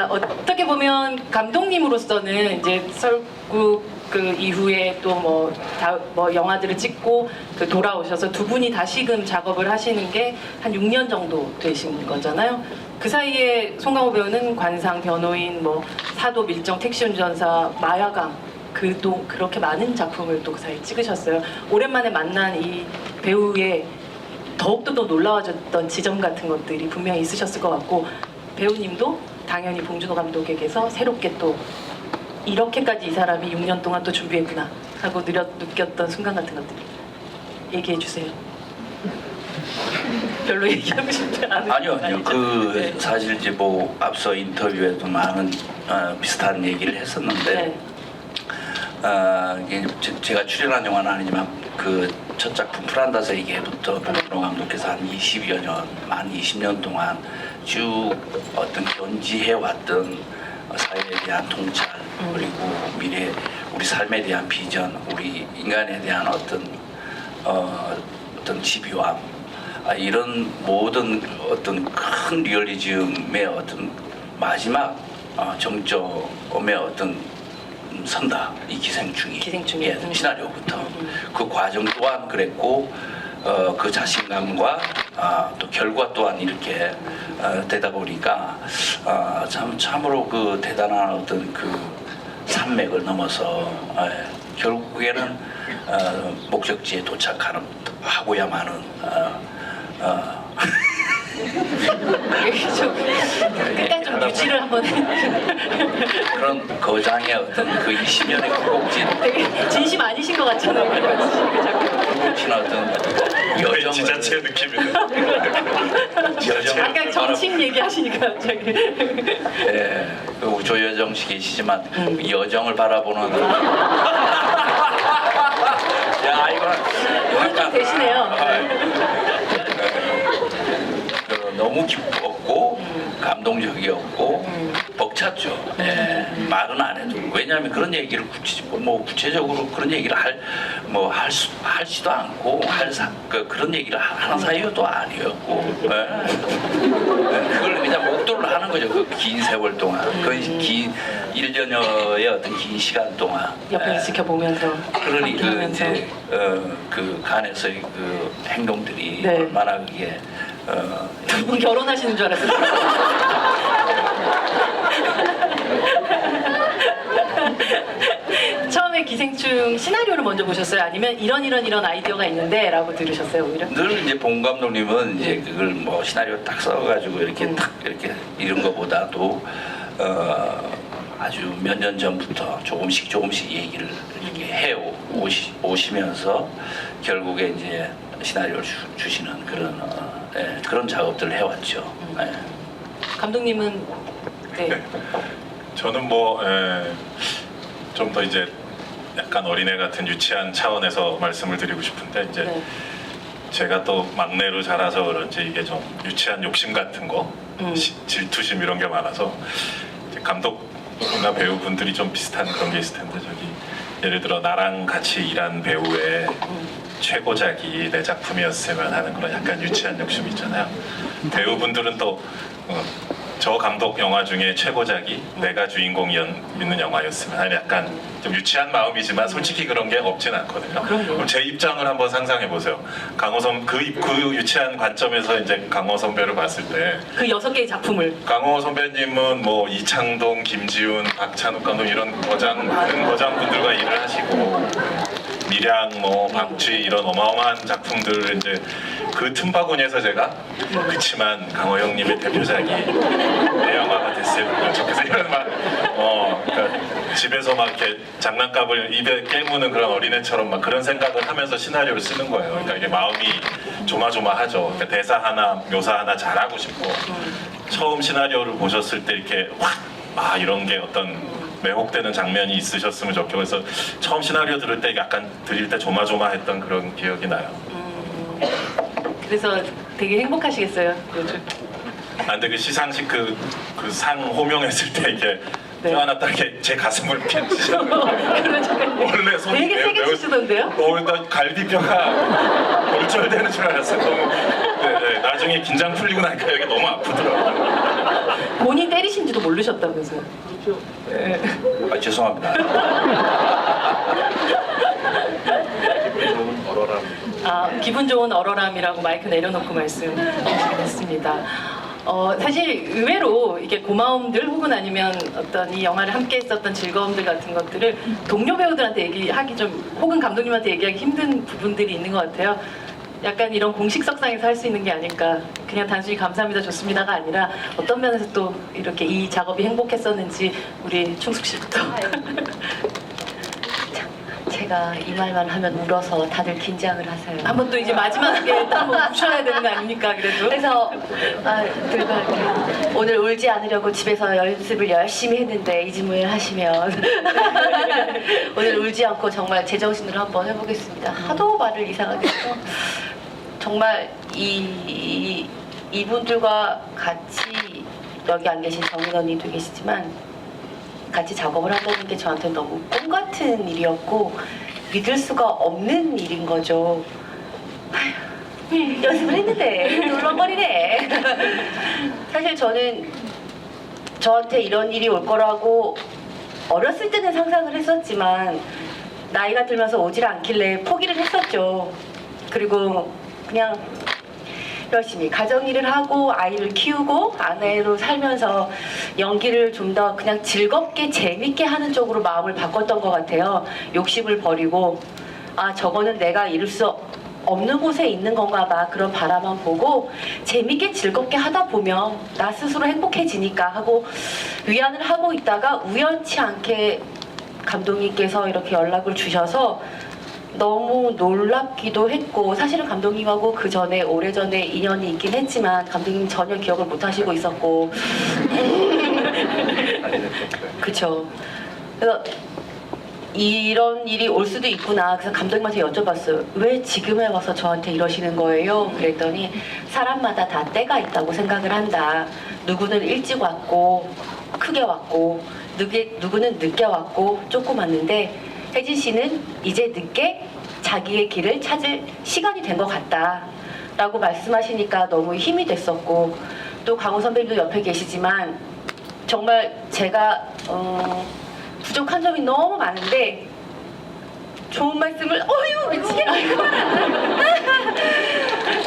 어떻게 보면 감독님으로서는 이제 설국 그 이후에 또 뭐 영화들을 찍고 그 돌아오셔서 두 분이 다시금 작업을 하시는 게 한 6년 정도 되신 거잖아요. 그 사이에 송강호 배우는 관상, 변호인, 뭐 사도, 밀정, 택시운전사, 마야강 그렇게 많은 작품을 또 그 사이에 찍으셨어요. 오랜만에 만난 이 배우의 더욱더 더 놀라워졌던 지점 같은 것들이 분명히 있으셨을 것 같고 배우님도 당연히 봉준호 감독에게서 새롭게 또 이렇게까지 이 사람이 6년 동안 또 준비했구나 하고 느꼈던 순간 같은 것들 얘기해 주세요. 별로 얘기하고 싶지 않은 아니요. 네. 사실 이제 뭐 앞서 인터뷰에도 많은 비슷한 얘기를 했었는데 이게 제가 출연한 영화는 아니지만 그 첫 작품 프란다스에게부터 봉준호 감독께서 한 20여 년, 만 20년 동안 쭉 어떤 견지해왔던 사회에 대한 통찰 그리고 미래 우리 삶에 대한 비전, 우리 인간에 대한 어떤 집요함 이런 모든 어떤 큰 리얼리즘의 어떤 마지막 정점의 어떤 선다 이 기생충이 예, 시나리오부터 그 과정 또한 그랬고 그 자신감과 또 결과 또한 이렇게 되다 보니까 참으로 그 대단한 어떤 그 산맥을 넘어서 결국에는 목적지에 도착하고야만은 좀 끝까지 좀 유지를 한번 그런 거장의 어떤 그 20년의 굴곡진 되게 진심 아니신 것 같잖아요. 그러니까 자꾸. 굴곡진 어떤 거의 여정을 지자체 느낌이네. 아까 정치인 얘기하시니까 갑자기. 예, 그 조여정 씨 계시지만 그 여정을 바라보는 야 이거 좀 되시네요. 너무 기뻤고 감동적이었고 벅찼죠. 예, 말은 안 해도 왜냐하면 그런 얘기를 구체적으로 그런 얘기를 할 수도 않고 그런 얘기를 하는 사이도 아니었고 그걸 그냥 목도를 하는 거죠. 그 긴 세월 동안 긴 1년여의 어떤 긴 시간 동안 옆에서 지켜보면서 그러니 그 함께하면서. 이제 그 간에서의 그 행동들이 네. 얼마나 그게 두 분 결혼하시는 줄 알았어요. 처음에 기생충 시나리오를 먼저 보셨어요? 아니면 이런 아이디어가 있는데라고 들으셨어요 오히려? 늘 이제 봉 감독님은 이제 그걸 뭐 시나리오 딱 써가지고 이렇게 딱 이렇게 이런 거보다도 아주 몇 년 전부터 조금씩 얘기를 이렇게 해 오시면서 결국에 이제 시나리오를 주시는 그런 그런 작업들을 해왔죠. 예. 감독님은 네. 저는 뭐 좀 더 이제 약간 어린애 같은 유치한 차원에서 말씀을 드리고 싶은데 이제 네. 제가 또 막내로 자라서 그런지 이게 좀 유치한 욕심 같은 거, 질투심 이런 게 많아서 이제 감독이나 배우분들이 좀 비슷한 그런 게 있을 텐데 저기 예를 들어 나랑 같이 일한 배우의 최고작이 내 작품이었으면 하는 그런 약간 유치한 욕심 있잖아요. 배우분들은 또 저 감독 영화 중에 최고작이 내가 주인공이 있는 영화였으면 하는 약간 좀 유치한 마음이지만 솔직히 그런 게 없진 않거든요. 그럼 제 입장을 한번 상상해 보세요. 그 유치한 관점에서 이제 강호 선배를 봤을 때 그 6개의 작품을 강호 선배님은 뭐 이창동, 김지훈, 박찬욱 감독 이런 많은 거장분들과 일을 하시고 밀양, 뭐 박쥐 이런 어마어마한 작품들을 이제 그 틈바구니에서 제가 그치만 강호 형님의 대표작이 내 영화가 됐으면 좋겠어 이런 그러니까 집에서 막 이렇게 장난감을 입에 깨무는 그런 어린애처럼 막 그런 생각을 하면서 시나리오를 쓰는 거예요. 그러니까 이게 마음이 조마조마하죠. 그러니까 대사 하나, 묘사 하나 잘하고 싶고 처음 시나리오를 보셨을 때 이렇게 확 이런 게 어떤 매혹되는 장면이 있으셨으면 좋겠고 그래서 처음 시나리오 들을 때 약간 들을 때 조마조마했던 그런 기억이 나요. 그래서 되게 행복하시겠어요 요즘. 근데 그 시상식 그 상 호명했을 때 이게 네. 뼈하나 이렇게 제 가슴을 이렇게 치셨는데 그러니까요. 원래 손이 되게 세게 치시던데요? 나 갈비뼈가 골절되는 줄 알았어요. 너무 나중에 긴장 풀리고 나니까 여기 너무 아프더라고요. 본인 때리신지도 모르셨다면서요? 죄송합니다. 기분 좋은 얼얼함이라고 마이크 내려놓고 말씀드리겠습니다. 사실 의외로 이게 고마움들 혹은 아니면 어떤 이 영화를 함께 했었던 즐거움들 같은 것들을 동료 배우들한테 얘기하기 좀 혹은 감독님한테 얘기하기 힘든 부분들이 있는 것 같아요. 약간 이런 공식석상에서 할 수 있는 게 아닐까. 그냥 단순히 감사합니다 좋습니다가 아니라 어떤 면에서 또 이렇게 이 작업이 행복했었는지 우리 충숙 씨부터. 제가 이 말만 하면 울어서 다들 긴장을 하세요. 한번 또 이제 마지막에 한번 우셔야 되는 거 아닙니까 그래도? 그래서 들고 할게요. 오늘 울지 않으려고 집에서 연습을 열심히 했는데 이 질문을 하시면 오늘 울지 않고 정말 제정신으로 한번 해보겠습니다. 하도 말을 이상하게 해서 정말 이분들과 같이 여기 안 계신 정인 언니도 계시지만 같이 작업을 한다는 게 저한테 너무 꿈 같은 일이었고 믿을 수가 없는 일인 거죠. 아휴, 연습을 했는데 울렁거리네. 사실 저는 저한테 이런 일이 올 거라고 어렸을 때는 상상을 했었지만 나이가 들면서 오질 않길래 포기를 했었죠. 그리고 그냥 열심히 가정일을 하고 아이를 키우고 아내로 살면서 연기를 좀 더 그냥 즐겁게 재밌게 하는 쪽으로 마음을 바꿨던 것 같아요. 욕심을 버리고 아 저거는 내가 이룰 수 없는 곳에 있는 건가 봐 그런 바라만 보고 재밌게 즐겁게 하다 보면 나 스스로 행복해지니까 하고 위안을 하고 있다가 우연치 않게 감독님께서 이렇게 연락을 주셔서 너무 놀랍기도 했고 사실은 감독님하고 그 전에 오래전에 인연이 있긴 했지만 감독님 전혀 기억을 못 하시고 있었고 그쵸. 그래서 이런 일이 올 수도 있구나. 그래서 감독님한테 여쭤봤어요. 왜 지금에 와서 저한테 이러시는 거예요? 그랬더니 사람마다 다 때가 있다고 생각을 한다. 누구는 일찍 왔고 크게 왔고 누구는 늦게 왔고 조금 왔는데 혜진 씨는 이제 늦게 자기의 길을 찾을 시간이 된 것 같다 라고 말씀하시니까 너무 힘이 됐었고 또 강호 선배님도 옆에 계시지만 정말 제가 부족한 점이 너무 많은데 좋은 말씀을 미치겠다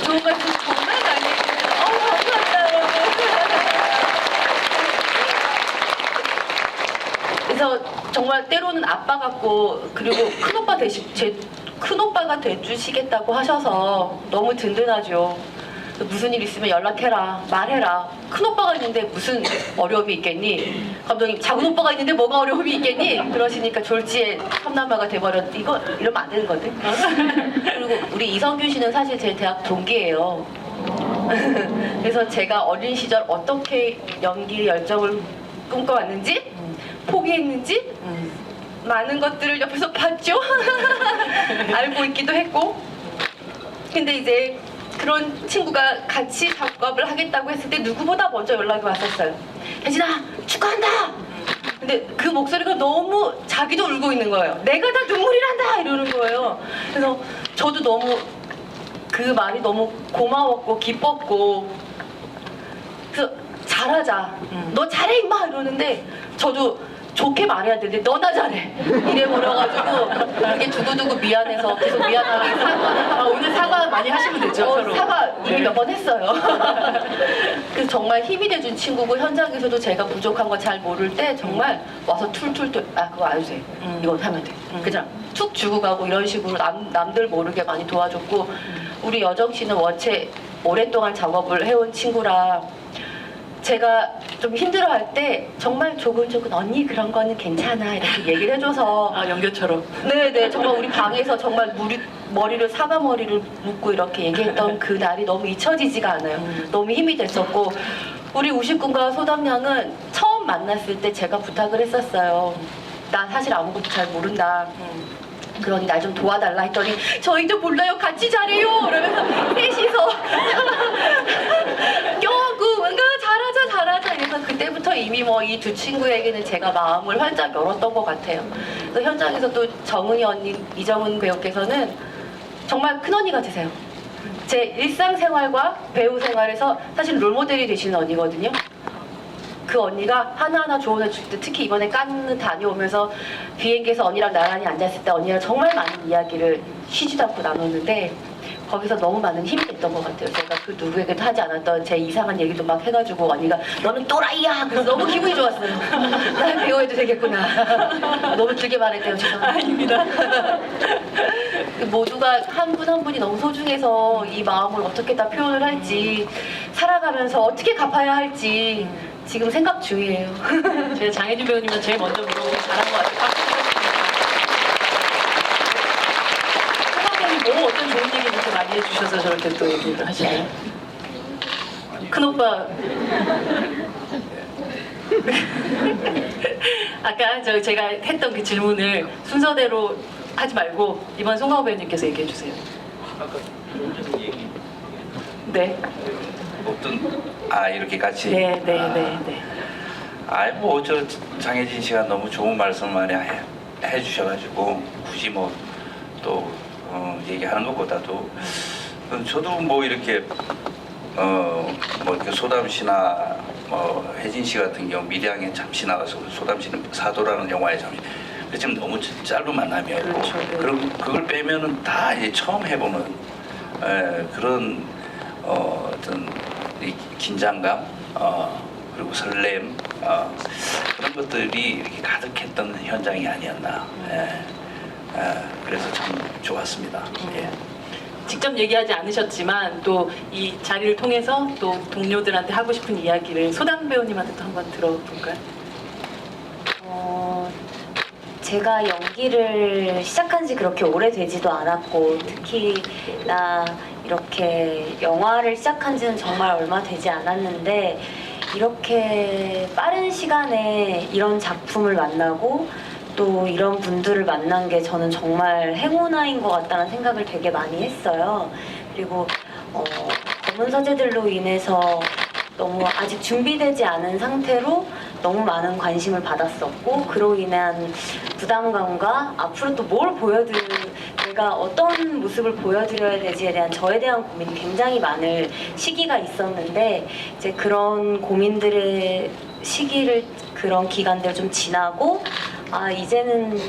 좋은 말씀 정말 많이 해주셔서 감사합니다 여러분. 그래서 정말 때로는 아빠 같고 그리고 큰오빠 큰오빠가 돼주시겠다고 하셔서 너무 든든하죠. 무슨 일 있으면 연락해라 말해라. 큰오빠가 있는데 무슨 어려움이 있겠니? 감독님 작은 오빠가 있는데 뭐가 어려움이 있겠니? 그러시니까 졸지에 삼남매가 돼버렸 이거 이러면 안 되는 건데. 그리고 우리 이성균 씨는 사실 제 대학 동기예요. 그래서 제가 어린 시절 어떻게 연기 열정을 꿈꿔왔는지 포기했는지 많은 것들을 옆에서 봤죠. 알고 있기도 했고. 근데 이제 그런 친구가 같이 작업을 하겠다고 했을 때 누구보다 먼저 연락이 왔었어요. 혜진아 축하한다. 근데 그 목소리가 너무 자기도 울고 있는 거예요. 내가 다 눈물이 난다 이러는 거예요. 그래서 저도 너무 그 말이 너무 고마웠고 기뻤고 그래서 잘하자. 너 잘해 임마 이러는데 저도 좋게 말해야 되는데 너나 잘해 이래버려가지고 그게 두고두고 미안해서 계속 미안하게 사과 오늘 사과 많이 하시면 되죠 서로. 사과 이미 몇 번 했어요. 그래서 정말 힘이 돼준 친구고 현장에서도 제가 부족한 거 잘 모를 때 정말 와서 툴툴툴 그거 안 해도 돼 이거 하면 돼 그냥 툭 주고 가고 이런 식으로 남들 모르게 많이 도와줬고 우리 여정 씨는 원체 오랫동안 작업을 해온 친구라 제가 좀 힘들어할 때 정말 조근조근 언니 그런 거는 괜찮아 이렇게 얘기를 해줘서 연교처럼 네네 정말 우리 방에서 정말 머리를 사과 머리를 묶고 이렇게 얘기했던 그 날이 너무 잊혀지지가 않아요. 너무 힘이 됐었고 우리 우식군과 소담양은 처음 만났을 때 제가 부탁을 했었어요. 난 사실 아무것도 잘 모른다. 그러니 날 좀 도와달라 했더니 저희도 몰라요 같이 잘해요 그러면서 셋이서 껴안고 뭔가 잘하자 이래서 그때부터 이미 뭐 이 두 친구에게는 제가 마음을 활짝 열었던 것 같아요. 그래서 현장에서 또 정은이 언니 이정은 배우께서는 정말 큰언니 같으세요. 제 일상생활과 배우 생활에서 사실 롤모델이 되시는 언니거든요. 그 언니가 하나하나 조언해 줄 때 특히 이번에 깐느 다녀오면서 비행기에서 언니랑 나란히 앉았을 때 언니랑 정말 많은 이야기를 쉬지도 않고 나눴는데 거기서 너무 많은 힘이 됐던 것 같아요. 제가 그 누구에게도 하지 않았던 제 이상한 얘기도 막 해가지고 언니가 너는 또라이야! 그래서 너무 기분이 좋았어요. 날 배워해도 되겠구나. 너무 길게 말했대요. 죄송합니다. 아닙니다. 모두가 한 분 한 분이 너무 소중해서 이 마음을 어떻게 다 표현을 할지 살아가면서 어떻게 갚아야 할지 지금 생각 중이에요. 제가 장혜진 배우님은 제일 먼저 물어보기 잘한 것 같아요. 뭐 어떤 좋은 얘기 이렇게 많이 해주셔서 저렇게 또 얘기를 하시나요? 큰오빠 아까 제가 했던 그 질문을 순서대로 하지 말고 이번 송강호 배우님께서 얘기해 주세요. 네. 어떤 이렇게 같이 네. 뭐 장혜진 씨가 너무 좋은 말씀 많이 해주셔가지고 굳이 뭐 또 얘기하는 것보다도 저도 뭐 이렇게 뭐 이렇게 소담 씨나 뭐 혜진 씨 같은 경우 미량에 잠시 나가서 소담 씨는 사도라는 영화에 잠시 지금 너무 짧은 만남이었고 그렇죠, 네. 그럼 그걸 빼면은 다 이제 처음 해보는 그런 어떤 이 긴장감 그리고 설렘 그런 것들이 이렇게 가득했던 현장이 아니었나. 그래서 참 좋았습니다. 예. 직접 얘기하지 않으셨지만 또 이 자리를 통해서 또 동료들한테 하고 싶은 이야기를 소담 배우님한테 또 한번 들어볼까요? 제가 연기를 시작한 지 그렇게 오래되지도 않았고 특히 나 이렇게 영화를 시작한 지는 정말 얼마 되지 않았는데 이렇게 빠른 시간에 이런 작품을 만나고 또 이런 분들을 만난 게 저는 정말 행운아인 것 같다는 생각을 되게 많이 했어요. 그리고 검은 서재들로 인해서 너무 아직 준비되지 않은 상태로 너무 많은 관심을 받았었고 그로 인한 부담감과 앞으로 또 뭘 내가 어떤 모습을 보여드려야 되지에 대한 저에 대한 고민이 굉장히 많을 시기가 있었는데 이제 그런 고민들의 시기를 그런 기간들 좀 지나고 이제는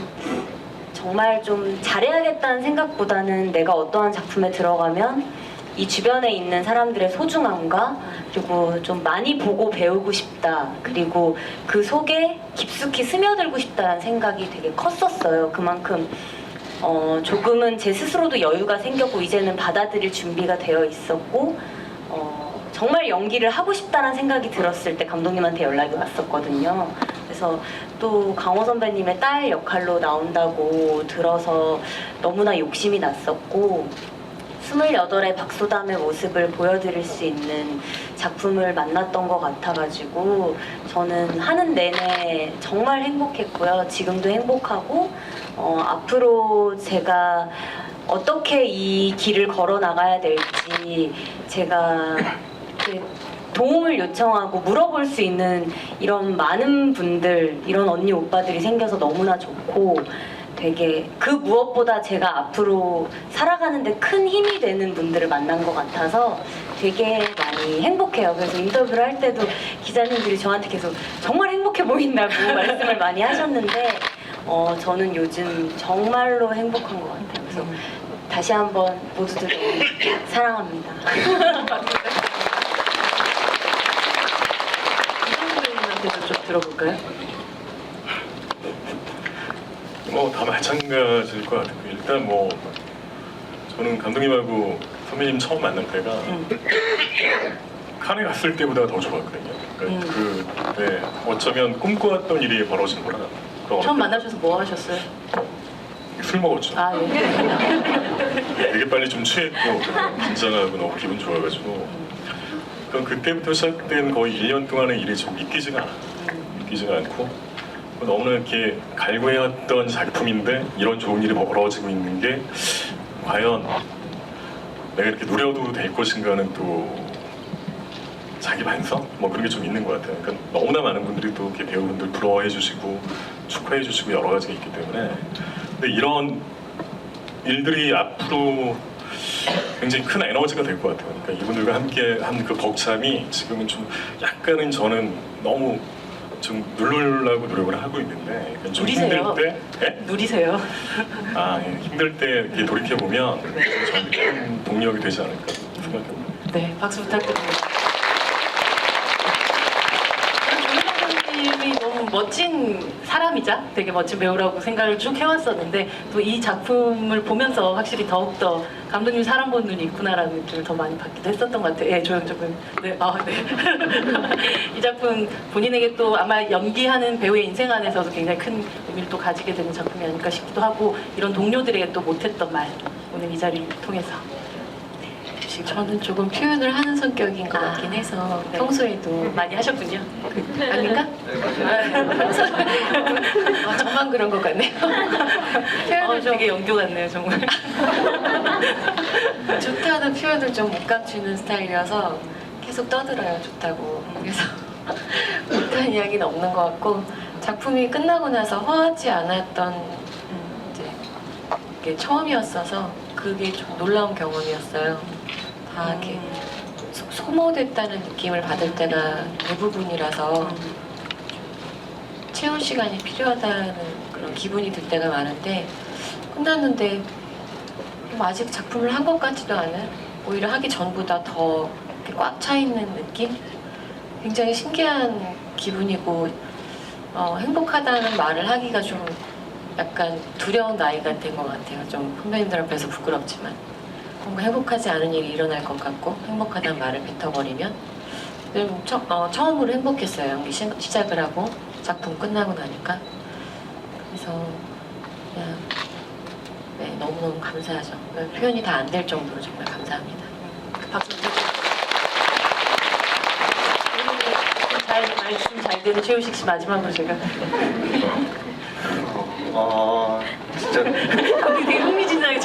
정말 좀 잘해야겠다는 생각보다는 내가 어떠한 작품에 들어가면 이 주변에 있는 사람들의 소중함과 그리고 좀 많이 보고 배우고 싶다. 그리고 그 속에 깊숙이 스며들고 싶다는 생각이 되게 컸었어요. 그만큼 조금은 제 스스로도 여유가 생겼고 이제는 받아들일 준비가 되어 있었고 정말 연기를 하고 싶다는 생각이 들었을 때 감독님한테 연락이 왔었거든요. 그래서 또 강호 선배님의 딸 역할로 나온다고 들어서 너무나 욕심이 났었고 28의 박소담의 모습을 보여드릴 수 있는 작품을 만났던 것 같아가지고 저는 하는 내내 정말 행복했고요. 지금도 행복하고 앞으로 제가 어떻게 이 길을 걸어 나가야 될지 제가 도움을 요청하고 물어볼 수 있는 이런 많은 분들, 이런 언니 오빠들이 생겨서 너무나 좋고 되게 그 무엇보다 제가 앞으로 살아가는데 큰 힘이 되는 분들을 만난 것 같아서 되게 많이 행복해요. 그래서 인터뷰를 할 때도 기자님들이 저한테 계속 정말 행복해 보인다고 말씀을 많이 하셨는데 저는 요즘 정말로 행복한 것 같아요. 그래서 다시 한번 모두들 사랑합니다. 이성훈 배우님한테도 좀 들어볼까요? 다 마찬가지일 것 같아요. 일단 저는 감독님하고 선배님 처음 만날 때가 칸에 갔을 때보다 더 좋았거든요. 그러니까 그때 어쩌면 꿈꿔왔던 일이 벌어진 거라. 처음 만나셔서 뭐 하셨어요? 술 먹었죠. 예. 되게 빨리 좀 취했고 긴장하고 너무 기분 좋아가지고 그때부터 시작된 거의 1년 동안의 일이 좀 믿기지가 않고 너무나 이렇게 갈구해왔던 작품인데 이런 좋은 일이 벌어지고 있는 게 과연 내가 이렇게 누려도 될 것인가는 또 자기 반성? 그런 게 좀 있는 것 같아요. 그러니까 너무나 많은 분들이 또 이렇게 배우분들 부러워해 주시고 축하해 주시고 여러 가지가 있기 때문에 근데 이런 일들이 앞으로 굉장히 큰 에너지가 될 것 같아요. 그러니까 이분들과 함께 한 그 벅참이 지금은 좀 약간은 저는 너무 좀 누르려고 노력을 하고 있는데 좀 누리세요. 힘들 때 누리세요. 힘들 때 이렇게 돌이켜 보면 저는 큰 동력이 되지 않을까 생각합니다. 네, 박수 부탁드립니다. 조윤정 너무 멋진 사람이자 되게 멋진 배우라고 생각을 쭉 해왔었는데 또 이 작품을 보면서 확실히 더욱더 감독님 사람 보는 눈이 있구나라는 느낌을 더 많이 받기도 했었던 것 같아요. 예, 조영정 군. 네, 이 작품 본인에게 또 아마 연기하는 배우의 인생 안에서도 굉장히 큰 의미를 또 가지게 되는 작품이 아닐까 싶기도 하고 이런 동료들에게 또 못했던 말 오늘 이 자리를 통해서 저는 조금 표현을 하는 성격인 것 같긴 해서 네. 평소에도 많이 하셨군요. 아닌가? 저만 그런 것 같네요. 표현을 좀 되게 연교 같네요, 정말. 좋다는 표현을 좀 못 감추는 스타일이라서 계속 떠들어요, 좋다고. 그래서 못한 이야기는 없는 것 같고 작품이 끝나고 나서 허하지 않았던 이제 게 처음이었어서 그게 좀 놀라운 경험이었어요. 다 이렇게 소모됐다는 느낌을 받을 때가 대부분이라서 채울 시간이 필요하다는 그런 기분이 들 때가 많은데 끝났는데 아직 작품을 한 것 같지도 않은 오히려 하기 전보다 더 꽉 차 있는 느낌? 굉장히 신기한 기분이고 행복하다는 말을 하기가 좀 약간 두려운 나이가 된 것 같아요. 좀 선배님들 앞에서 부끄럽지만 뭔가 행복하지 않은 일이 일어날 것 같고 행복하다는 말을 뱉어버리면 처음으로 행복했어요. 연기 시작을 하고 작품 끝나고 나니까. 그래서 그냥 네, 너무너무 감사하죠. 표현이 다 안 될 정도로 정말 감사합니다. 박수 부탁드립니다. 말씀 잘 되는 최우식 씨 마지막으로 제가 진짜 감독이 되게 흥미진진하게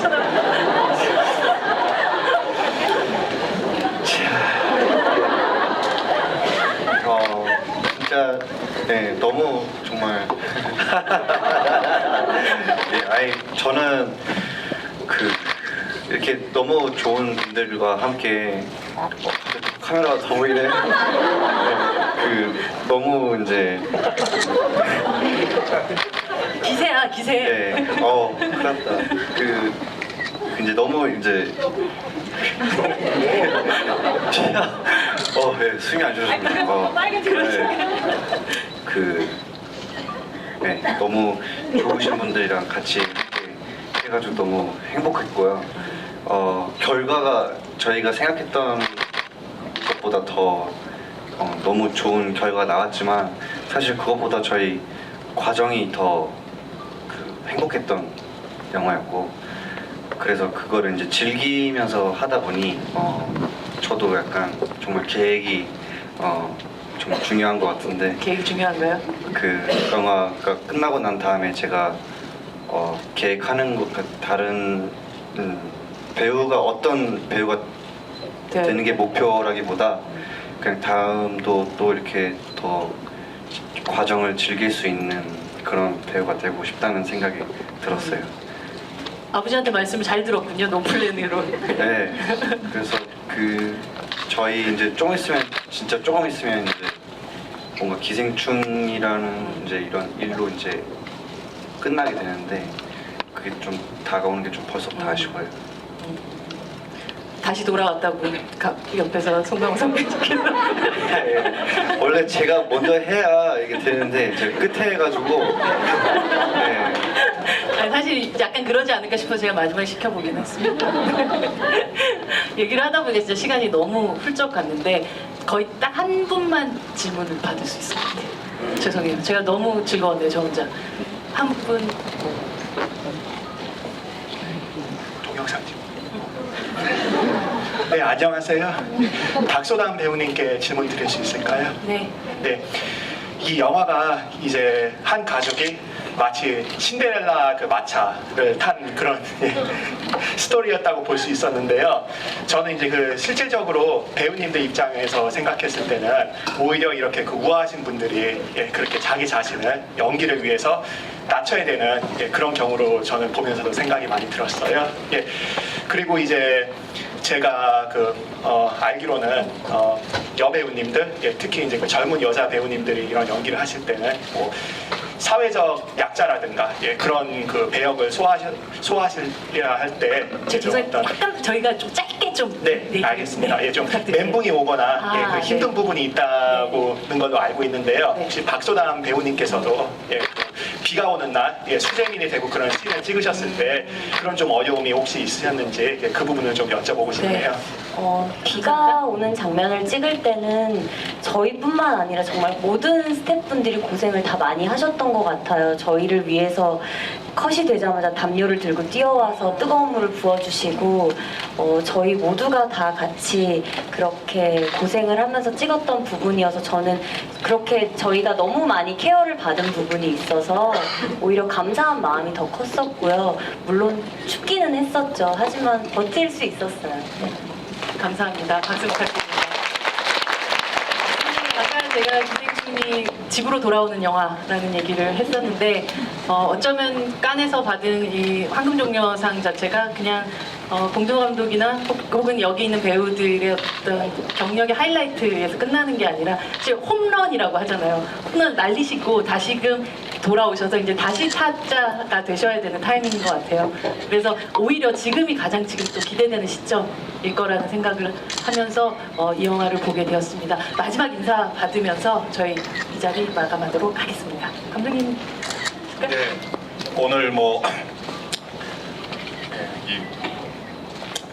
진짜 네 너무 정말 네, 저는 이렇게 너무 좋은 분들과 함께 카메라가 너무 이래 너무 이제 기세야 기세. 네 큰일 났다 이제 너무 이제 네, 숨이 안 쉬어집니다. 네, 너무 좋으신 분들이랑 같이 이렇게 해가지고 너무 행복했고요. 결과가 저희가 생각했던 것보다 더 너무 좋은 결과가 나왔지만 사실 그것보다 저희 과정이 더 행복했던 영화였고 그래서 그거를 이제 즐기면서 하다 보니 저도 약간 정말 계획이 정말 중요한 것 같은데 계획 중요한가요? 영화가 끝나고 난 다음에 제가 계획하는 것과 다른 배우가 어떤 배우가 네. 되는 게 목표라기보다 그냥 다음도 또 이렇게 더 과정을 즐길 수 있는 그런 배우가 되고 싶다는 생각이 들었어요. 아버지한테 말씀을 잘 들었군요. 노플랜으로. 네. 그래서 저희 이제 진짜 조금 있으면 이제 뭔가 기생충이라는 이제 이런 일로 이제 끝나게 되는데 그게 좀 다가오는 게 좀 벌써부터 아쉬워요. 다시 돌아왔다고 옆에서 송강호 선배님께서 원래 제가 먼저 해야 이게 되는데 제가 끝에 해가지고 네. 아니, 사실 약간 그러지 않을까 싶어서 제가 마지막에 시켜보긴 했습니다. 얘기를 하다 보니까 진짜 시간이 너무 훌쩍 갔는데 거의 딱 한 분만 질문을 받을 수 있을 것 같아요. 죄송해요. 제가 너무 즐거웠네요. 저 혼자. 한 분. 동영상집. 네, 안녕하세요. 박소담 배우님께 질문 드릴 수 있을까요? 네. 네. 이 영화가 이제 한 가족이 마치 신데렐라 마차를 탄 그런 스토리였다고 볼 수 있었는데요. 저는 이제 실질적으로 배우님들 입장에서 생각했을 때는 오히려 이렇게 우아하신 분들이 그렇게 자기 자신을 연기를 위해서 낮춰야 되는 그런 경우로 저는 보면서도 생각이 많이 들었어요. 그리고 이제 제가 알기로는 여배우님들, 특히 이제 젊은 여자 배우님들이 이런 연기를 하실 때는 뭐 사회적 약자라든가 그런 배역을 소화하셔야 할 때 죄송해요. 약간 저희가 좀 짧게 좀. 네, 알겠습니다. 좀 부탁드립니다. 멘붕이 오거나 힘든 네. 부분이 있다고는 걸로 알고 있는데요. 네. 혹시 박소담 배우님께서도 비가 오는 날 수재민이 되고 그런 씬을 찍으셨을 때 그런 좀 어려움이 혹시 있으셨는지 그 부분을 좀 여쭤보고 싶네요. 비가 오는 장면을 찍을 때는 저희뿐만 아니라 정말 모든 스태프분들이 고생을 다 많이 하셨던 것 같아요. 저희를 위해서 컷이 되자마자 담요를 들고 뛰어와서 뜨거운 물을 부어주시고 저희 모두가 다 같이 그렇게 고생을 하면서 찍었던 부분이어서 저는 그렇게 저희가 너무 많이 케어를 받은 부분이 있어서 오히려 감사한 마음이 더 컸었고요. 물론 춥기는 했었죠. 하지만 버틸 수 있었어요. 감사합니다. 박수 부탁드립니다. 아까 제가 기생충이 집으로 돌아오는 영화라는 얘기를 했었는데 어쩌면 깐에서 받은 이 황금종려상 자체가 그냥 봉준호 감독이나 혹은 여기 있는 배우들의 어떤 경력의 하이라이트에서 끝나는 게 아니라 사실 홈런이라고 하잖아요. 홈런 날리시고 다시금 돌아오셔서 이제 다시 타짜가 되셔야 되는 타이밍인 것 같아요. 그래서 오히려 지금이 가장 지금 또 기대되는 시점일 거라는 생각을 하면서 이 영화를 보게 되었습니다. 마지막 인사 받으면서 저희 이 자리 마감하도록 하겠습니다. 감독님. 네, 오늘 뭐 이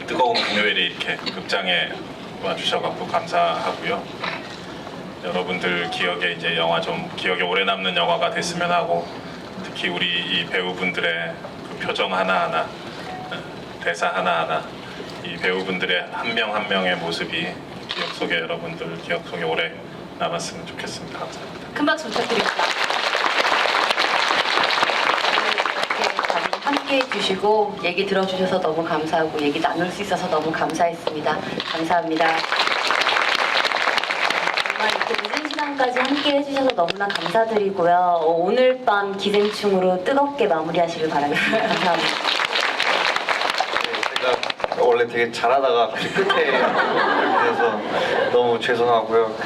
뜨거운 금요일에 이렇게 극장에 와주셔갖고 감사하고요. 여러분들 기억에 이제 영화 좀 기억에 오래 남는 영화가 됐으면 하고, 특히 우리 이 배우분들의 그 표정 하나하나, 대사 하나하나, 이 배우분들의 한 명 한 명의 모습이 기억 속에 여러분들 기억 속에 오래 남았으면 좋겠습니다. 감사합니다. 큰 박수 부탁드립니다. 이렇게 함께 해주시고 얘기 들어주셔서 너무 감사하고 얘기 나눌 수 있어서 너무 감사했습니다. 감사합니다. 정말 이렇게 늦은 시간까지 함께 해주셔서 너무나 감사드리고요. 오늘 밤 기생충으로 뜨겁게 마무리하시길 바라겠습니다. 감사합니다. 네, 제가 원래 되게 잘하다가 갑자기 끝에 이렇게 돼서 너무 죄송하고요.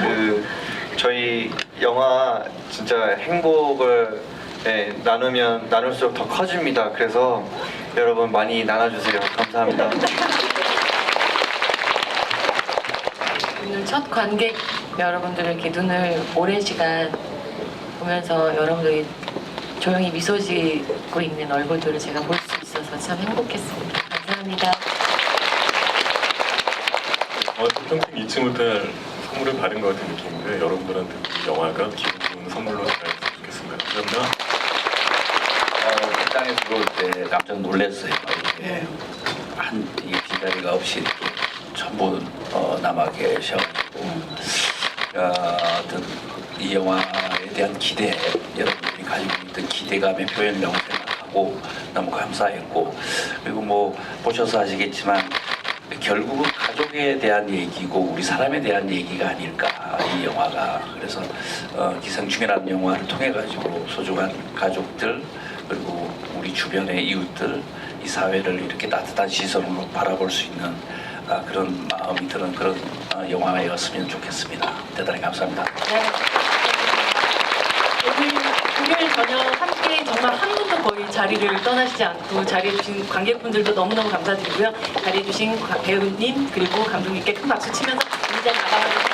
저희 영화 진짜 행복을 나누면 나눌수록 더 커집니다. 그래서 여러분 많이 나눠주세요. 감사합니다. 오늘 첫 관객 여러분들을 이렇게 눈을 오랜 시간 보면서 여러분들이 조용히 미소 짓고 있는 얼굴들을 제가 볼 수 있어서 참 행복했습니다. 감사합니다. 평생 잊지 못할 선물을 받은 것 같은 느낌인데 여러분들한테 이 영화가 기분 좋은 선물로 다가왔으면 좋겠습니다. 감사합니다. 극장에 들어올 때 깜짝 놀랐어요. 이렇게 이 빈자리가 없이 이렇게 전부 남아 계셔가지고 어떤 이 영화에 대한 기대, 여러분들이 가지고 있던 기대감의 표현이라고 생각하고 너무 감사했고, 그리고 뭐 보셔서 아시겠지만 결국은 가족에 대한 얘기고 우리 사람에 대한 얘기가 아닐까 이 영화가. 그래서 기생충이라는 영화를 통해 가지고 소중한 가족들, 그리고 우리 주변의 이웃들, 이 사회를 이렇게 따뜻한 시선으로 바라볼 수 있는 그런 마음이 드는 그런 영화였으면 좋겠습니다. 대단히 감사합니다. 네. 오늘 금요일 저녁 함께 정말 한 분도 거의 자리를 떠나시지 않고 자리해주신 관객분들도 너무너무 감사드리고요. 자리해주신 배우님 그리고 감독님께 큰 박수 치면서 이제 나가도록